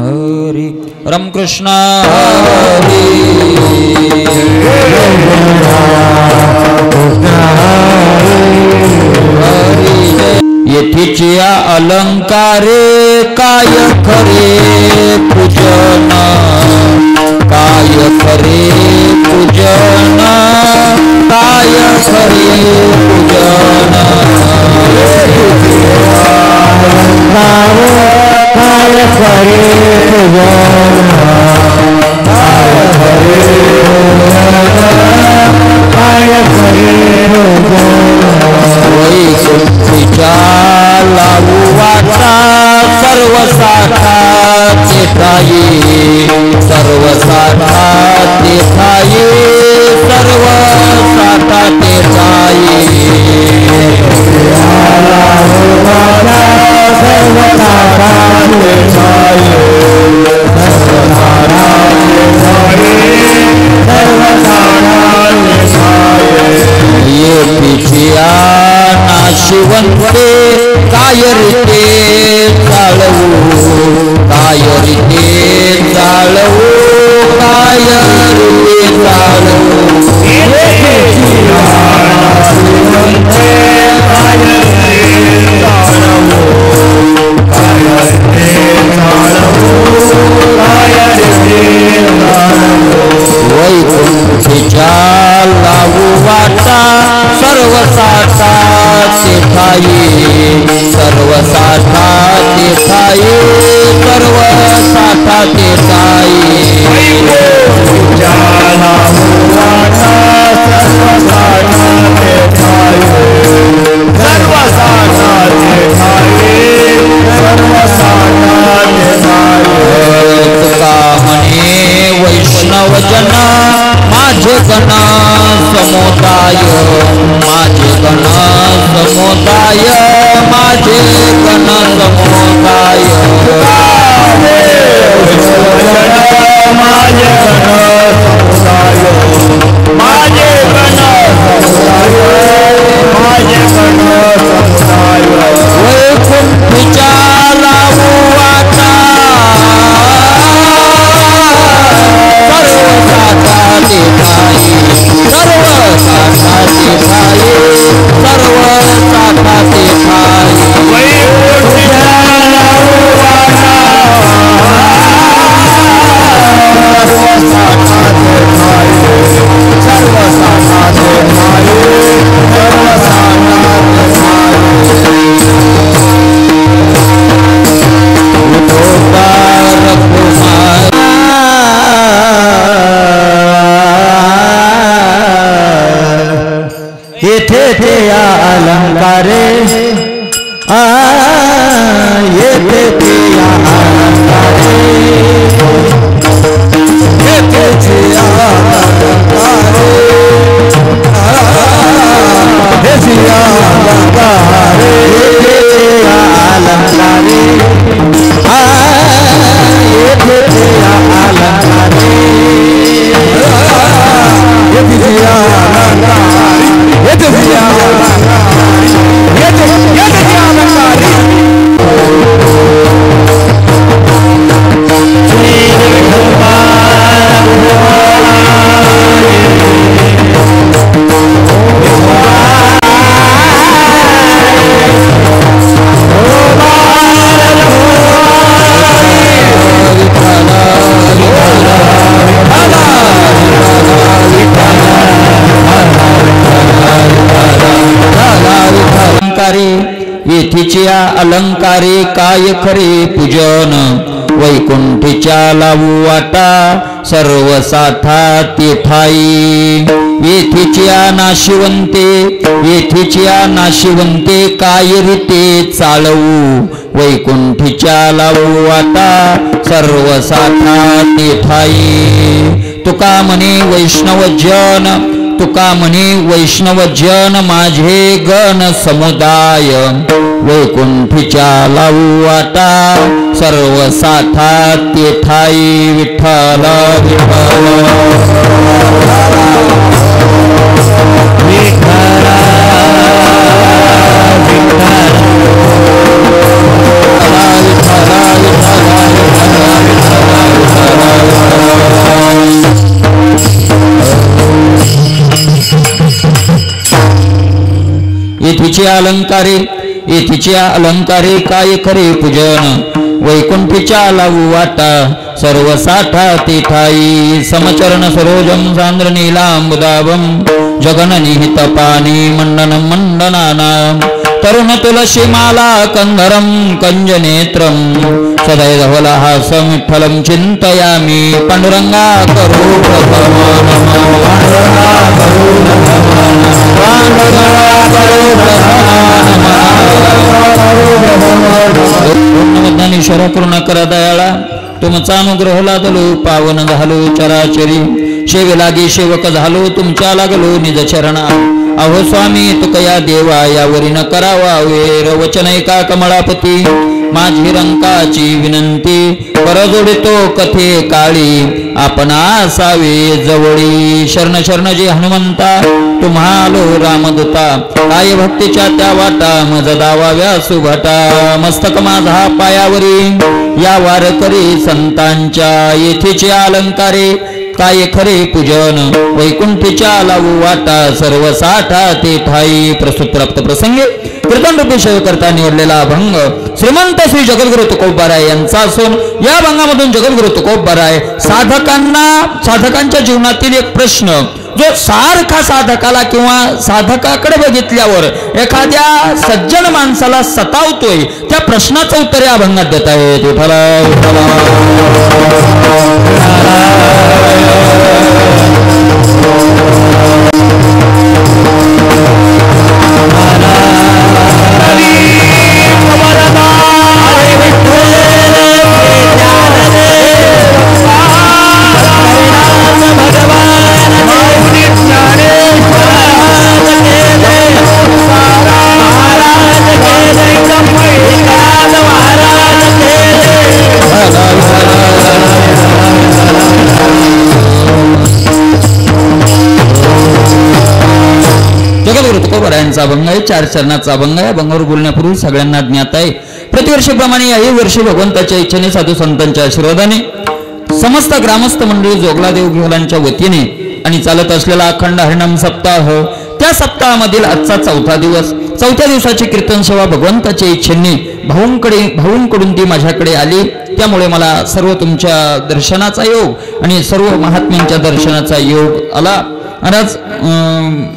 हरी रामकृष्ण हरी येथीचे अलंकारे काय खरे पूजन काय खरे पूजन काय खरे पूजन काय खरे पूजन काय खरे काय खरे वैकुंठीच्या लावू वाटा सर्व साठा तेथाई सर्व साठा तेथाई सर्व साठा तेथाई सर्व साठा तेथाई सर्व साठा ये पिछिया नाशिवंते काय रीते चालवू काय रीते चालवू काय रीते चालवू ये पिछिया नाशिवंते काय रीते चालवू काय रीते चालवू काय रीते चालवू वैकुंठीच्या लावू वाटा सर्व साठा तेथाई सर्व साठा तेथाई सर्व साठा तेथाई वैकुंठीच्या लावू वाटा सर्व साठा तेथाई सर्व साठा तेथाई सर्व साठा तेथाई तुका म्हणे वैष्णव जना माझे गण समुदाय माझे गण समुदाय माझे गण समुदाय माझे गण समुदाय माझे गण समुदाय माझे गण समुदाय वैकुंठीच्या लावू वाटा सर्व साठा तेथाई सर्व साठा तेथाई सर्व साठा तेथाई वैकुंठीच्या लावू वाटा सर्व साठा तेथाई सर्व साठा तेथाई सर्व साठा येथे ते अलंकारे येथे ते अलंकारे येथे ते अलंकारे येथे अलंकारे येथे अलंकारे येथे ते अलंकारे येथे येथीच्या अलंकारे काय खरे पूजन वैकुंठीच्या लावू वाटा सर्व साठा तेथाई येथीच्या नाशिवंते काय रीते चालवू वैकुंठीच्या लावू वाटा सर्व साठा तेथाई तुका म्हणे वैष्णव जन माझे गण समुदाय वैकुंठीच्या लावू वाटा सर्व साठा तेथाई विठ्ठल विठ्ठल विठ्ठल अलंकारे येथीच्या अलंकारे काय खरे पूजन वैकुंठीच्या लावू वाटा सर्व साठा तेथाई समचरण सरोजम सांद्र नीलांबुदाभम जगन निहित पाणी मंडन मंडनानाम तरुण तुलसी माला कंधरम कंजनेत्रम सदैधवलहासं विठ्ठलं चिंतयामि पांडुरंगा करो ईश्वर करुणा करा दयाळा तुमचा अनुग्रह लादलो पावन झालो चराचरी शेवे लागे सेवक झालो तुमच्या लागलो निज चरणा अहो स्वामी तुकया देवा यावरी न करावा वेर वचन एका कमळापती माझी रंकाची विनंती करजोडितो कथे काळी आपण असावे जवळी शरण शरण जी हनुमंता तुम्हालो रामदूता काय भक्तीच्या त्या वाटा मज दावाव्या सुभटा मस्तक माझा पायावरी या वारकरी संतांच्या येथीचे अलंकारे काय खरे पूजन वैकुंठीच्या लावू वाटा सर्व साठा ते ठाई प्रस्तुत प्राप्त प्रसंगे कीर्तन रूपी सेवे करता निवडलेला अभंग श्रीमंत श्री जगद्गुरु तुकोबाराय यांचा असून या अभंगामधून जगद्गुरु तुकोबाराय साधकांच्या जीवनातील एक प्रश्न जो सारखा साधकाला किंवा साधकाकडे बघितल्यावर एखाद्या सज्जन माणसाला सतावतोय त्या प्रश्नाचं उत्तर या अभंगात देत आहेत. तुकोबारायांचा अभंग आहे. 4 चरणाचा अभंग आहे. अभंगावर बोलण्यापूर्वी सगळ्यांना ज्ञात आहे प्रतिवर्षीप्रमाणे याही वर्षी भगवंताच्या इच्छेने साधू संतांच्या आशीर्वादाने समस्त ग्रामस्थ मंडळी जोगलादेव घेवलांच्या वतीने आणि चालत असलेला अखंड हरिनाम सप्ताह त्या सप्ताहामधील आजचा 4था दिवस 4थ्या दिवसाची कीर्तन सेवा भगवंताच्या इच्छेने भाऊंकडून ती माझ्याकडे आली. त्यामुळे मला सर्व तुमच्या दर्शनाचा योग आणि सर्व महात्म्यांच्या दर्शनाचा योग आला. महाराज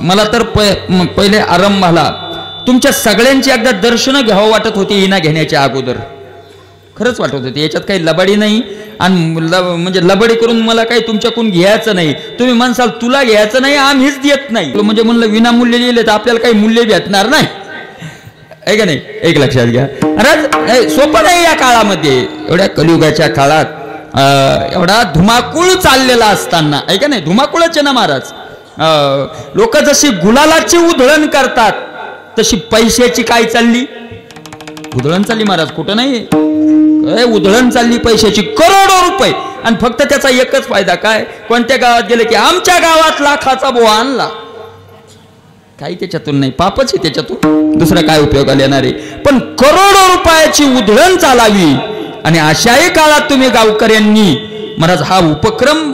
मला तर पहिले आरंभाला तुमच्या सगळ्यांची एकदा दर्शनं घ्यावं वाटत होती इना घेण्याच्या अगोदर. खरंच वाटत होती. याच्यात काही लबाडी नाही आणि म्हणजे लबाडी करून मला काही तुमच्याकडून घ्यायचं नाही. तुम्ही म्हणसाल तुला घ्यायचं नाही आम्हीच देत नाही म्हणजे म्हणलं विनामूल्य लिहिले तर आपल्याला काही मूल्य भेटणार नाही आहे का नाही. एक लक्षात घ्या महाराज सोपं नाही या काळामध्ये एवढ्या कलियुगाच्या काळात एवढा धुमाकूळ चाललेला असताना आहे का नाही. धुमाकूळच आहे ना महाराज. लोक जशी गुलालाची उधळण करतात तशी पैशाची काय चालली उधळण चालली महाराज. कुठं नाही उधळण चालली पैशाची करोडो रुपये आणि फक्त त्याचा एकच फायदा काय कोणत्या गावात गेले की आमच्या गावात लाखाचा बोवा आणला. काही त्याच्यातून नाही पापच आहे त्याच्यातून दुसरा काय उपयोगाला येणार आहे. पण करोडो रुपयाची उधळण चालावी आणि अशाही काळात तुम्ही गावकऱ्यांनी महाराज हा उपक्रम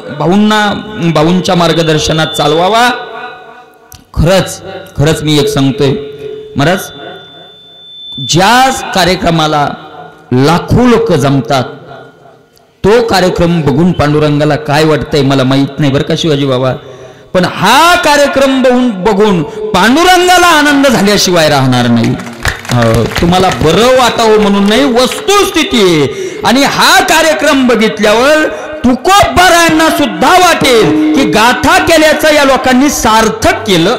भाऊंच्या मार्गदर्शनात चालवावा. खरंच मी एक सांगतोय महाराज ज्या कार्यक्रमाला लाखो लोक जमतात तो कार्यक्रम बघून पांडुरंगाला काय वाटतंय मला माहित नाही बरं का शिवाजी बाबा. पण हा कार्यक्रम बघून पांडुरंगाला आनंद झाल्याशिवाय राहणार नाही. तुम्हाला बरं वाटावं म्हणून नाही वस्तुस्थिती आहे. आणि हा कार्यक्रम बघितल्यावर तुकोबारायांना सुद्धा वाटेल की गाथा केल्याचं या लोकांनी सार्थक केलं.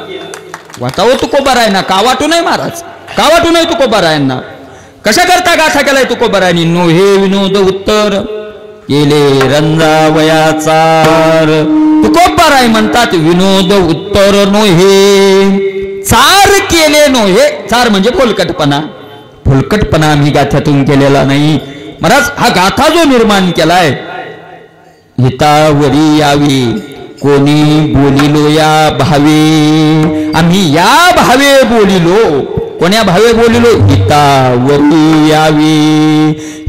वाटावं तुकोबारायांना का वाटू नाही महाराज का वाटू नाही तुकोबारायांना. कशा करता गाथा केलाय तुकोबारायांनी. नोहे विनोद उत्तर केले रंजावयाचार. तुकोबाराय म्हणतात विनोद उत्तर नोहे चार केले नोहे. चार म्हणजे फोलकटपणा आम्ही गाथ्यातून केलेला नाही महाराज. हा गाथा जो निर्माण केलाय हितावरी यावी कोणी बोलिलो या भावे. आम्ही या भावे बोलिलो. कोण्या भावे बोलिलो हितावरी यावी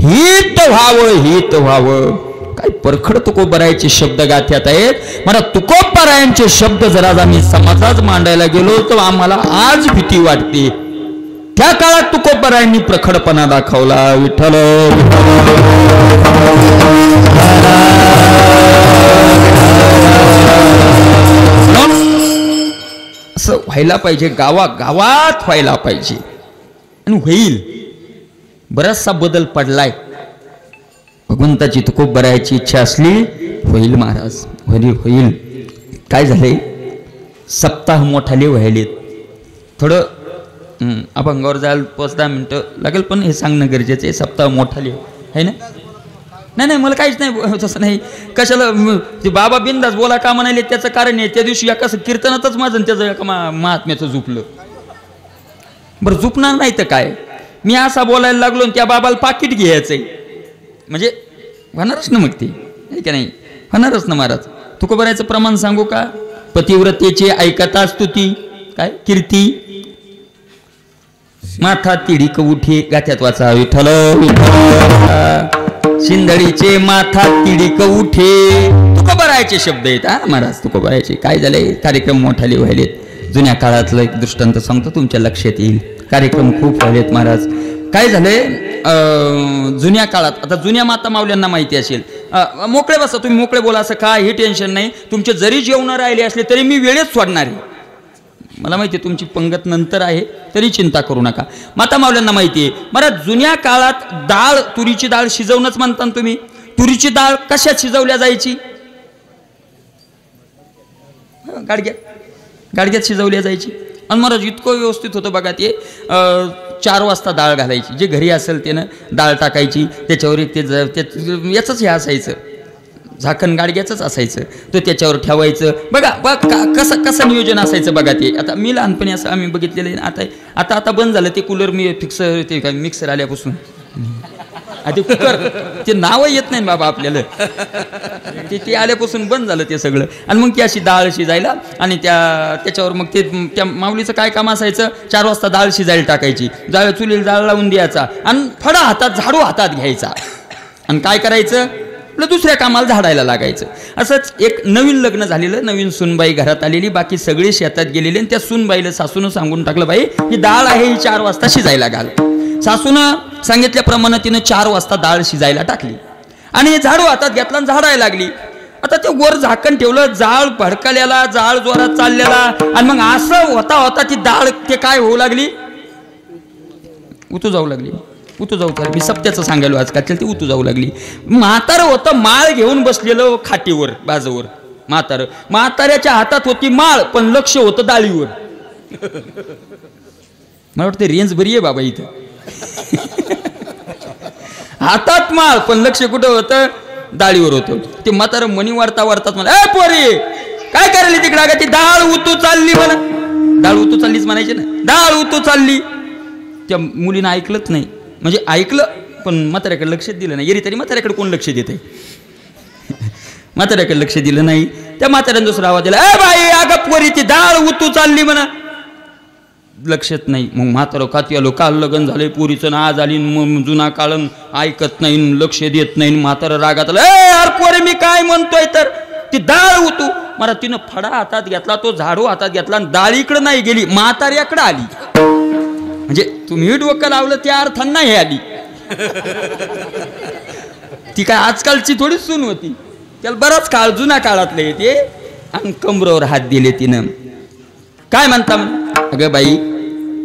हित व्हावं. काय परखड तुकोबारायांचे शब्द गाथ्यात आहेत. मला तुकोबारायांचे शब्द जरा आम्ही समाजात मांडायला गेलो तर आम्हाला आज भीती वाटते. त्या काळात तुकोबारायांनी प्रखडपणा दाखवला. विठ्ठल असं व्हायला पाहिजे, गावागावात व्हायला पाहिजे आणि होईल. बराचसा बदल पडलाय. भगवंताची तुकोबारायाची इच्छा असली होईल महाराज, होईल. काय झालंय, सप्ताह मोठाले व्हायलेत. थोडं अभंगावर जायला 5-10 मिनिटं लागेल, पण हे सांगणं गरजेचं आहे. सप्ताह मोठाले आहे ना. नाही मला काहीच नाही तसं नाही. कशाला ते बाबा बिंदास बोला का म्हणाले, त्याचं कारण आहे त्या दिवशी एका कीर्तनातच माझं त्याचं एका महात्म्याचं झुपलं. बरं झुपणार नाही तर काय, मी असा बोलायला लागलो आणि त्या बाबाला पाकिट घ्यायचंय म्हणजे होणारच ना. मग ते का नाही होणारच ना महाराज. तुकोबारायचं प्रमाण सांगू का. पतिव्रतेचे ऐकता स्तुती काय कीर्ती, माथा तिडीक उठे गाथ्यात वाचा. विठ्ठल शिंदडीचे माथा तिडीक उठे, तुकोबारायचे शब्द आहेत हा महाराज. तुकोबारायचे काय झालंय, कार्यक्रम मोठाले व्हायलेत. जुन्या काळातलं एक दृष्टांत सांगतो, तुमच्या लक्षात येईल. कार्यक्रम खूप व्हायलेत महाराज. काय झालंय जुन्या काळात, आता जुन्या माता मावल्यांना माहिती असेल. मोकळे बसा तुम्ही, मोकळे बोला, असं काय हे टेन्शन नाही. तुमचे जरी जेवण राहिले असले तरी मी वेळेत सोडणार आहे. मला माहिती आहे तुमची पंगत नंतर आहे, तरी चिंता करू नका. माता मावल्यांना माहिती आहे. मला जुन्या काळात डाळ, तुरीची डाळ शिजवणंच म्हणता तुम्ही. तुरीची डाळ कशात शिजवल्या जायची, गाडग्यात शिजवल्या जायची. आणि महाराज इतकं व्यवस्थित होतं बघा ते. 4 वाजता डाळ घालायची, जे घरी असेल त्यानं डाळ टाकायची, त्याच्यावर एक ते याचंच हे असायचं झाकण, गाडग्याचंच असायचं, तो त्याच्यावर ठेवायचं. बघा कसं नियोजन असायचं बघा ते. आता मी लहानपणी असं आम्ही बघितलेलं आहे. आता बंद झालं ते कूलर, मी ते काय मिक्सर आल्यापासून. ते कुकर ते नावं येत नाही बाबा आपल्याला, ते आल्यापासून बंद झालं ते सगळं. आणि मग ती अशी डाळ शिजायला, आणि त्याच्यावर मग ते त्या माऊलीचं काय काम असायचं, 4 वाजता डाळ शिजायला टाकायची, चुलीला जाळ लावून द्यायचा, आणि फडा हातात, झाडू हातात घ्यायचा, आणि काय करायचं आपलं दुसऱ्या कामाला झाडायला लागायचं. असंच एक नवीन लग्न झालेलं, नवीन सूनबाई घरात आलेली, बाकी सगळे शेतात गेलेले, आणि त्या सूनबाईला सासूनं सांगून टाकलं, बाई ही डाळ आहे ही 4 वाजता शिजायला घाल. सासूनं सांगितल्याप्रमाणे तिनं 4 वाजता डाळ शिजायला टाकली, आणि झाडू हातात घेतला आणि झाडायला लागली. आता ते वर झाकण ठेवलं, जाळ भडकल्याला, जाळ जोरात चाललेला, आणि मग असं होता ती डाळ ते काय होऊ लागली, उतू जाऊ लागली. मी सप्त्याचं सांगायलो आजकाल, ती उतू जाऊ लागली. म्हातारं होतं माळ घेऊन बसलेलं खाटीवर बाजूवर. म्हाताऱ्याच्या हातात होती माळ, पण लक्ष होतं डाळीवर. मला वाटतं रेंज बरी आहे बाबा इथं. हातात माळ पण लक्ष कुठं होतं, डाळीवर होतं. ते म्हातारं मनी वारतात मला, ए पोरी काय करायली तिकडे, ती डाळ उतू चालली. मला डाळ उतू चाललीच म्हणायची ना, डाळ उतू चालली. त्या मुलीनं ऐकलंच नाही, म्हणजे ऐकलं पण म्हाताऱ्याकडे लक्ष दिलं नाही. येरी तरी म्हाताऱ्याकडे कोण लक्ष देते, म्हाताऱ्याकडे लक्ष दिलं नाही. त्या म्हाताऱ्यानं दुसरा आवाज दिला, ए बाई अगं पोरी ती डाळ उतू चालली म्हणा. लक्षात नाही. मग म्हातारं खाती आलो, काल लग्न झाले पोरीचं ना, आज आली जुना काळन ऐकत नाही, लक्ष देत नाही. म्हातारं रागात आलं, ए यार पोरे मी काय म्हणतोय, तर ती डाळ उतू. मला तिनं फडा हातात घेतला, तो झाडू हातात घेतला, आणि डाळीकडे नाही गेली, म्हाताऱ्याकडे आली. म्हणजे तुम्ही डोकं लावलं त्या अर्थांना हे आली. ती काय आजकालची थोडी सून होती, त्याला बराच काळ जुना काळातलं येते. आणि कमरेवर हात दिले तिनं. काय म्हणता म्हण, अगं बाई.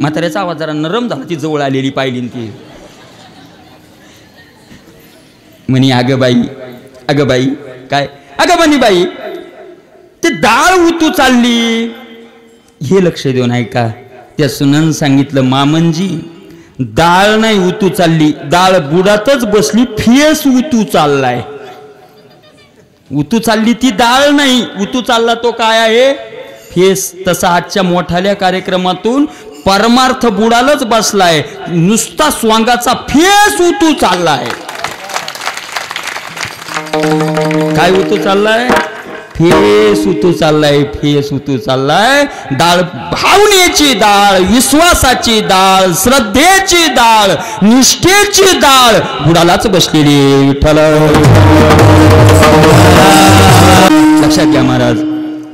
म्हाताऱ्याचा आवाज जरा नरम झाला, ती जवळ आलेली पाहिली ती म्हणी, अगं बाई काय, अगं म्हणी बाई ते डाळ उतू चालली. हे लक्ष देऊन ऐका. त्या सुनन सांगितलं, मामनजी डाळ नाही उतू चालली, डाळ बुडातच बसली, फेस उतू चाललाय. उतू चालली ती डाळ नाही, उतू चालला तो काय आहे, फेस. तसा आजच्या मोठाल्या कार्यक्रमातून परमार्थ बुडालच बसलाय, नुसता स्वांगाचा फेस उतू चाललाय. काय उतू चाललाय, फेस उतू चाललाय, फेस उतू चाललाय. डाळ भावनेची डाळ, विश्वासाची डाळ, श्रद्धेची डाळ, निष्ठेची डाळ बुडालाच बसलेली. विठ्ठल लक्षात घ्या महाराज.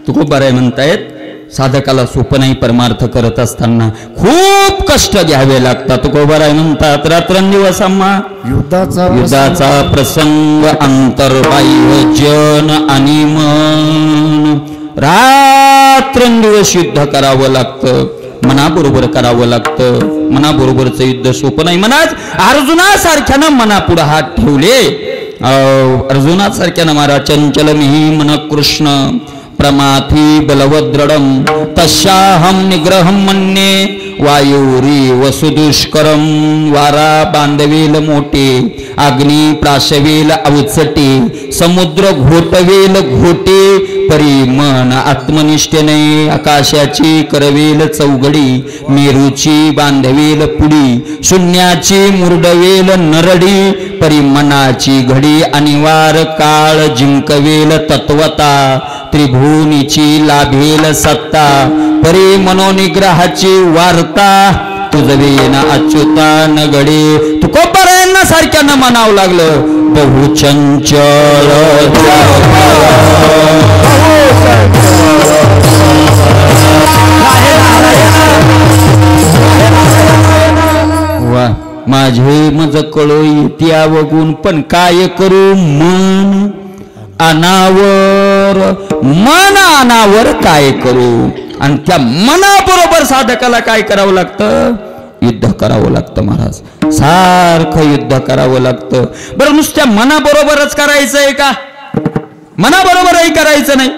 तुकोबाराय म्हणतायत, साधकाला सोपं नाही. परमार्थ करत असताना खूप कष्ट घ्यावे लागतात. तुकोबाराय म्हणतात रात्रंदिवस आम्हा युद्धाचा प्रसंग अंतर्बाह्य जन आणि मन. रात्रंदिवस युद्ध करावं लागतं, मनाबरोबर करावं लागतं. मनाबरोबरचं युद्ध सोपं नाही. मनाच अर्जुनासारख्यानं मनापुढे हात ठेवले. अर्जुनासारख्यानं मारा चंचलमिहि मन कृष्ण प्रमाथी बलवद्रडम तस्याहम निग्रहम मन्ये वायुरी वसुदुष्करम. वारा बांधवेल मोठे, अग्नी प्राशवेल अवचटे, समुद्र घोटवेल घोटे, परी मन आत्मनिष्ठेने आकाशाची करवेल चौघडी, मेरूची बांधवेल पुडी, शून्याची मुरडवेल नरडी, परी मनाची घडी अनिवार काळ जिंकवेल तत्वता, त्रिभुवनीची लाभेल सत्ता, परी मनोनिग्रहाची वार्ता, तुझवेन अच्युता न घडे. तुकोबारायांना सारख्यानं म्हणावं लागलं बहुचंचल वा माझे मज कळो येते अवगुण, पण काय करू मन अनावर. मन अनावर काय करू. आणि त्या मनाबरोबर साधकाला काय करावं लागतं, युद्ध करावं लागतं महाराज. सारखं युद्ध करावं लागतं. बरं नुसत्या मनाबरोबरच करायचंय का, मनाबरोबरही करायचं नाही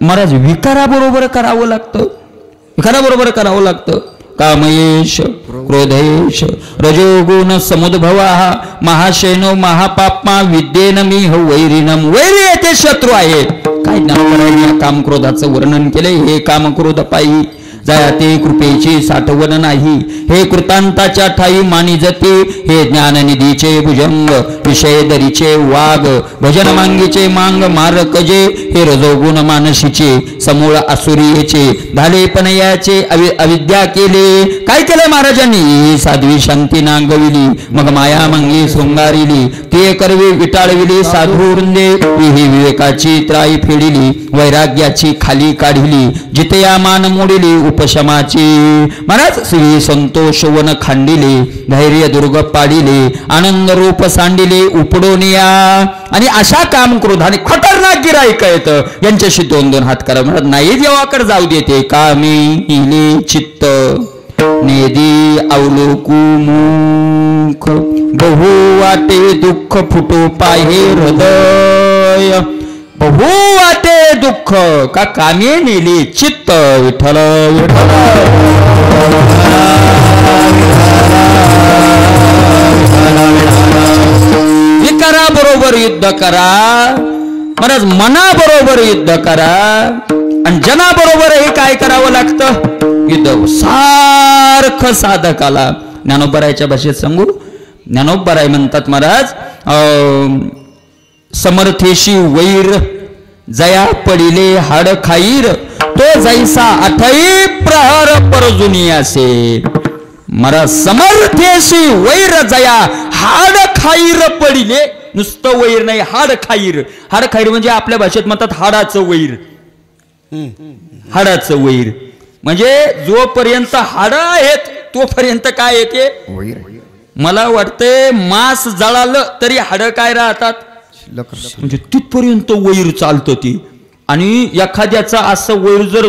महाराज. विकाराबरोबर करावं लागतं, विकाराबरोबर करावं लागतं. कामयेश क्रोधेश रजोगुण समुद्भवा महाशैनो महापापमा विद्येन मी वैरिणम. वैरी येथे शत्रू आहे. काय ज्ञान काम क्रोधाचं वर्णन केले. हे काम क्रोध पायी जया ते कृपेची साठवण नाही, हे कृतांताच्या ठाई मानिजते, हे ज्ञाननिधीचे भुजंग विषय दरीचे वाघ, भजन मांगीचे मांग मारकजे, हे रजोगुण मानसीचे समूळ असुरीचे, झाले पण याचे अविद्या केले. काय केलं महाराजांनी, साध्वी शांती नांगविली, मग माया मंगी शृंगारिली, ते करवी विटाळविली, साधू वृंदे ही विवेकाची त्राई फेडिली, वैराग्याची खाली काढिली, जितया मान मोडिली उपशमाची. महाराज श्री संतोष वन खांडिले, धैर्य दुर्ग पाडिले, आनंद रूप सांडिले उपडून या. आणि अशा काम क्रोधाने खतरनाक गिराईक आहेत, यांच्याशी दोन दोन हात करा. म्हणत नाही देवाकडे जाऊ देते. कामी इले चित्त नेदी अवलोकू मुख, बहु वाटे दुःख फुटो पाहे हृदय, बहु वाटे दुःख का कामे नेले चित्त. विठ्ठल विठ्ठल विकाराबरोबर युद्ध करा महाराज, मनाबरोबर युद्ध करा. आणि जनाबरोबरही काय करावं लागतं, युद्ध. सारखं साधकाला ज्ञानोबरायच्या भाषेत सांगू, ज्ञानोबराय म्हणतात महाराज, समर्थेशी वैर जया पडिले हाड खाईर, तो जैसा अठई प्रहर परजुनी असे. महाराज समर्थेशी वैर जया हाड खाईर पडिले. नुसतं वैर नाही, हाड खाईर. हाड खाईर म्हणजे आपल्या भाषेत म्हणतात हाडाचं वैर. हाडाचं वैर म्हणजे जोपर्यंत हाड आहेत तोपर्यंत काय येते वैर. मला वाटते मांस जळालं तरी हाड काय राहतात, म्हणजे तिथपर्यंत वैर चालतं ती. आणि एखाद्याचा असं वैर जर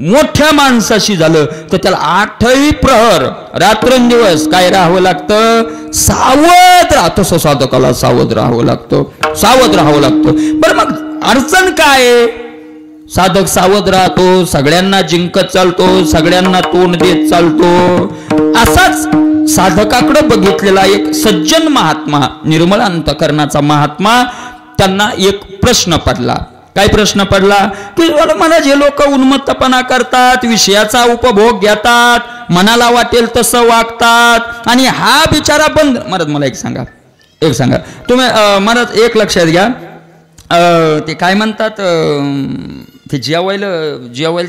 मोठ्या माणसाशी झालं तर त्याला 8ही प्रहर रात्रंदिवस काय राहावं लागतं, सावध राहतो. साधकाला सावध राहावं लागतं, सावध राहावं लागतं. बरं मग अडचण काय, साधक सावध राहतो, सगळ्यांना जिंकत चालतो, सगळ्यांना तोंड देत चालतो. असाच साधकाकडे बघितलेला एक सज्जन महात्मा, निर्मळ अंतकरणाचा महात्मा, त्यांना एक प्रश्न पडला. काय प्रश्न पडला की मला जे लोक उन्मत्तपणा करतात, विषयाचा उपभोग घेतात, मनाला वाटेल तसं वागतात, आणि हा बिचारा बंद. महाराज मला एक सांगा तुम्ही महाराज, एक लक्षात घ्या. ते काय म्हणतात, ते जेवायला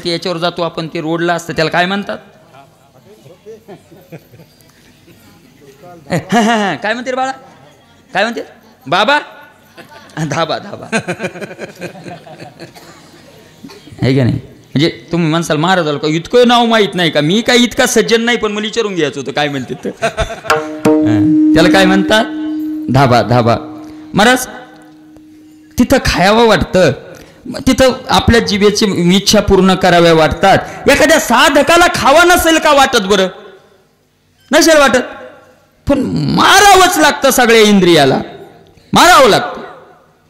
ते याच्यावर जातो आपण, ते रोडला असतं, त्याला काय म्हणतात, काय म्हणते रे बाळा, काय म्हणते बाबा, धाबा धाबा आहे का नाही. म्हणजे तुम्ही म्हणसाल महाराजाला का इतकं नाव माहीत नाही का? मी काय इतका सज्जन नाही, पण मला विचारून घ्यायचं होतं काय म्हणते त्याला काय म्हणतात? धाबा. धाबा महाराज तिथं खायावं वाटतं, तिथं आपल्या जिभेची इच्छा पूर्ण कराव्या वाटतात. एखाद्या साधकाला खावा नसेल का वाटत? बरं नसेल वाटत, पण मारावंच लागतं. सगळ्या इंद्रियाला मारावं लागतं.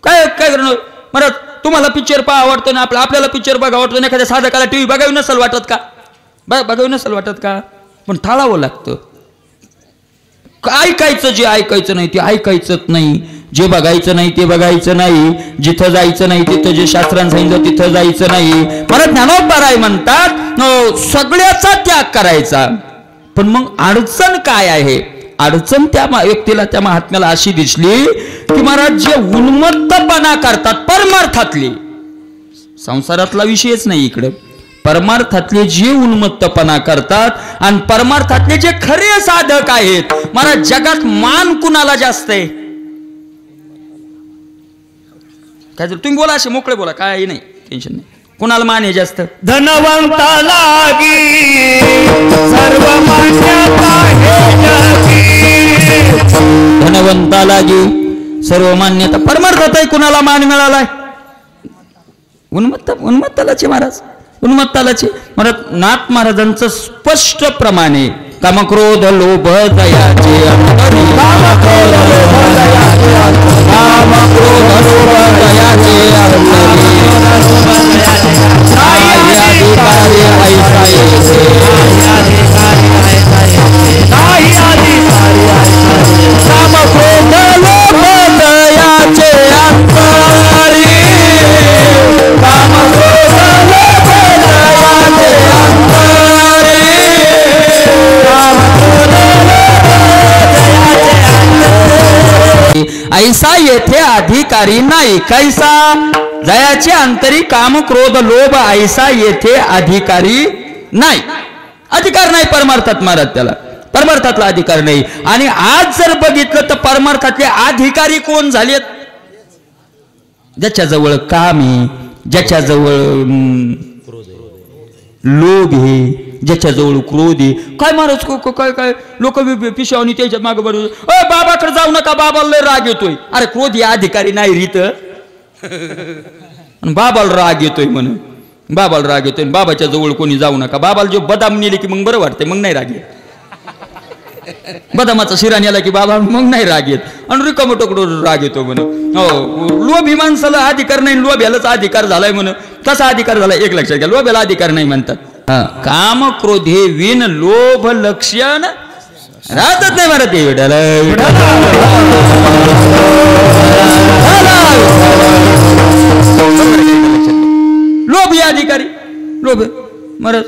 काय काय करणार महाराज? तुम्हाला पिक्चर पहा आवडतो ना, आपल्याला पिक्चर बघा आवडतो ना, एखाद्या साधकाला टीव्ही बघावी नसेल वाटत का? बघावी नसेल वाटत का? पण टाळावं लागतं. ऐकायचं, जे ऐकायचं नाही ते ऐकायचंच नाही, जे बघायचं नाही ते बघायचं नाही, जिथं जायचं नाही तिथं, जे शास्त्रांनी सांगितलं तिथं जायचं नाही. मला ज्ञानोबराय म्हणतात सगळ्याचा त्याग करायचा. पण मग अडचण काय आहे? अडचण त्या व्यक्तीला, त्या महात्म्याला अशी दिसली की महाराज जे उन्मत्तपणा करतात परमार्थातले, संसारातला विषयच नाही इकडे, परमार्थातले जे उन्मत्तपणा करतात आणि परमार्थातले जे खरे साधक आहेत, महाराज जगात मान कुणाला जास्त आहे? काय तुम्ही बोला, असे मोकळे बोला, काही नाही, टेन्शन नाही. कुणाला मान आहे जास्त? धनवंताला सर्व मान्यता धनवंताला सर्व मान्यता. परमार्थात आहे कुणाला मान मिळालाय? उन्मत्तालाचे महाराज, उन्मत्तालाचे महाराज. नाथ महाराजांचं स्पष्ट प्रमाणे कामक्रोध लोभ दयाचे अंतरी, कामक्रोध लोभ दयाचे अंतरी, कामक्रोध लोभ दयाचे अंतरी, काही अधिकारी ऐसा येते, काही अधिकारी कामक्रोध लोभ दयाचे अंतरी, कामक्रोध लोभ दयाचे अंतरी, ऐसा येथे अधिकारी नाही. कैसा? जयाचे अंतरी काम क्रोध लोभ ऐसा येथे अधिकारी नाही. अधिकार नाही परमार्थात महाराज, त्याला परमार्थातला अधिकार नाही. आणि आज जर बघितलं तर परमार्थातले अधिकारी कोण झालेत? ज्याच्याजवळ काम आहे, ज्याच्याजवळ लोभ आहे, ज्याच्याजवळ क्रोध आहे. काय महाराज काय काय लोक पिशावनी त्याच्यात मागे बरोबर, अ बाबाकडे जाऊ नका, बाबाला राग येतोय. अरे क्रोध या अधिकारी नाही रीत, बाबाला राग येतोय म्हणून, बाबाला राग येतोय, बाबाच्या जवळ कोणी जाऊ नका. बाबाला जो बदाम नेले की मग बरं वाटतंय, मग नाही राग येत. बदामाचा शिरा नेला की बाबा मग नाही राग येत, आणि रिकामं टोकडं राग येतो म्हणून. हो, लोभी माणसाला अधिकार नाही, लोभ्यालाच अधिकार झालाय म्हणून. कसा अधिकार झाला एक लक्षात घ्या, लोभ्याला अधिकार नाही म्हणतात. काम क्रोधे विन लोभ लक्षण राहतच नाही मला ते विठाला. लोभ या अधिकारी, लोभ महाराज.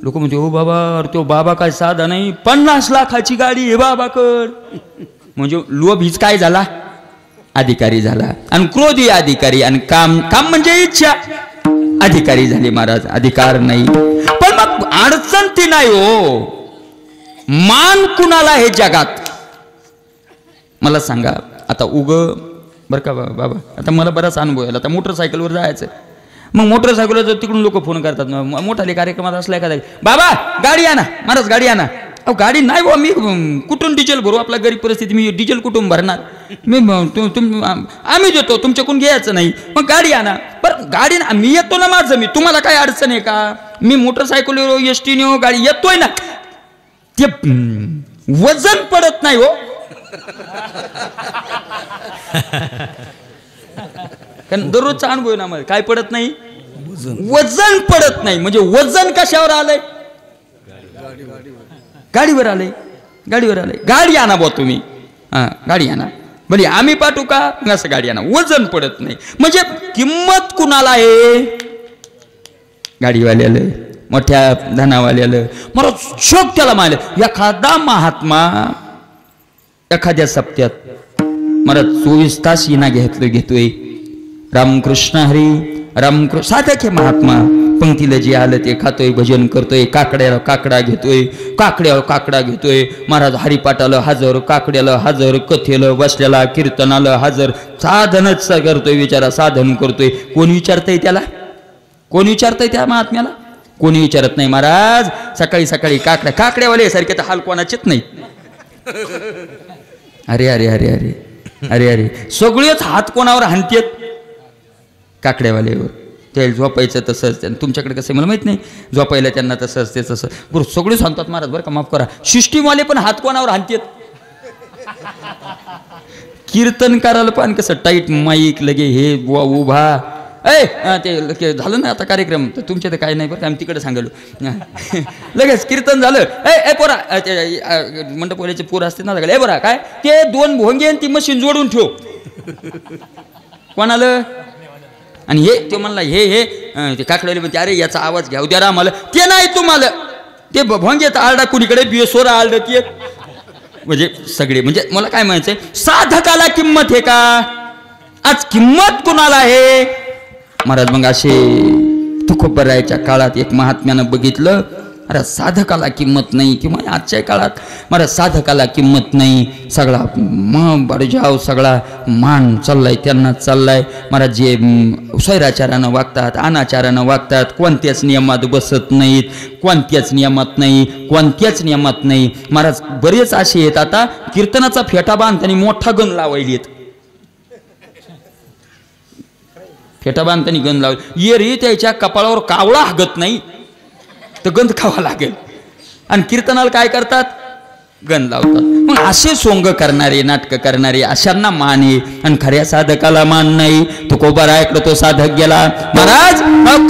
लोक म्हणते हो बाबा, अरे तो बाबा काय साधा नाही, 50 लाखाची गाडी आहे बाबाकड. म्हणजे लोभ हीच काय झाला? अधिकारी झाला. आणि क्रोधी अधिकारी, आणि काम काम म्हणजे इच्छा, अधिकारी झाले महाराज. अधिकार नाही. पण मग अडचण ती नाही हो, मान कुणाला हे जगात? मला सांगा आता. बरं का बाबा, आता मला बराच अनुभव आहे. आता मोटरसायकलवर जायचं, मग मोटरसायकलवर तिकडून लोक फोन करतात, मोठाले कार्यक्रमात असला एखादा, बाबा गाडी आणा, महाराज गाडी आणा. अहो गाडी नाही बा, मी कुठून डिझेल भरू? आपला गरीब परिस्थिती, मी डिझेल कुठून भरणार? आम्ही देतो, तुमच्याकडून घ्यायचं नाही. मग गाडी आणा. बरं गाडी मी येतो ना, माझं मी, तुम्हाला काय अडचण आहे का? मी मोटरसायकल एसटी ने गाडी येतोय ना, ते वजन पडत नाही हो. कारण दररोजचा अनुभव आहे ना मला, काय पडत नाही? वजन पडत नाही. म्हणजे वजन कशावर आलंय? गाडीवर आलंय, गाडीवर आलंय. गाडी आणा बा तुम्ही, हा गाडी आणा. म्हणजे आम्ही पाठवू का? असं गाडी आणा. वजन पडत नाही. म्हणजे किंमत कुणाला आहे? गाडीवाल्याला, मोठ्या धनावाल्याला. मला शोक त्याला मारले. एखादा महात्मा एखाद्या सप्त्यात मला 24 तास इना घेतोय. रामकृष्ण हरी, रामकृष्ण. साधक आहे महात्मा, पंक्तीला जे आलं ते खातोय, भजन करतोय, काकड्याला काकडा घेतोय, काकड्यावर काकडा घेतोय. महाराज हरिपाठाला हजर, काकड्याला हजर, कथेला, बसल्याला, कीर्तनाला हजर. साधनच करतोय, विचारा साधन करतोय. कोण विचारतंय त्याला? कोण विचारतंय त्या महात्म्याला? कोणी विचारत नाही महाराज. सकाळी सकाळी काकड्यावाले सारखे तर हाल कोणाचेच नाही. अरे अरे अरे अरे अरे अरे सगळेच हात कोणावर हाणतेत? काकड्यावाल्यावर. ते झोपायचं तसंच. तुमच्याकडे कसं मला माहित नाही. झोपायला त्यांना तसंच ते तसं बरं सगळे सांगतात महाराज बरं का माफ करा. सिस्टीमवाले पण हात कोणावर हाणतेत? कीर्तन करायला पण कसं टाईट माईक लगे हे उभा. ते झालं ना आता कार्यक्रम तर तुमच्या तर काय नाही बरं आम्ही तिकडे सांगायलो. लगेच कीर्तन झालं. ए पोरा मंडपवाल्याचे पोरं असते ना ए बरा काय ते 2 भोंगे ती मशीन जोडून ठेव. कोण आलं? आणि हे ते म्हणला हे ते काकड्याला म्हणते अरे याचा आवाज घ्याव द्या आम्हाला. ते नाही तुम्हाला ते भोंग्याचा आरडा कुणीकडे बेसोरा आरडत येत. म्हणजे सगळे म्हणजे मला काय म्हणायचंय साधकाला किंमत आहे का? आज किंमत कुणाला आहे महाराज? मग असे तुकोबरायच्या काळात एक महात्म्यानं बघितलं अरे साधकाला किंमत नाही. किंवा आजच्या काळात महाराज साधकाला किंमत नाही. सगळा बडजाव सगळा मान चाललाय त्यांना चाललाय. महाराज जे स्वैराचारानं वागतात अनाचारानं वागतात कोणत्याच नियमात बसत नाहीत. कोणत्याच नियमात नाही. महाराज बरेच असे आहेत आता कीर्तनाचा फेटा बांधताना मोठा गण लावायलेत. फेटा बांधताना गंध लावली येरी त्याच्या कपाळावर कावळा हागत नाही तर गंध खावा लागेल. आणि कीर्तनाला काय करतात? गंध लावतात. मग असे सोंग करणारे नाटकं करणारे अशांना मान आहे आणि खऱ्या साधकाला मान नाही. तुकोबारायकडे तो साधक गेला. महाराज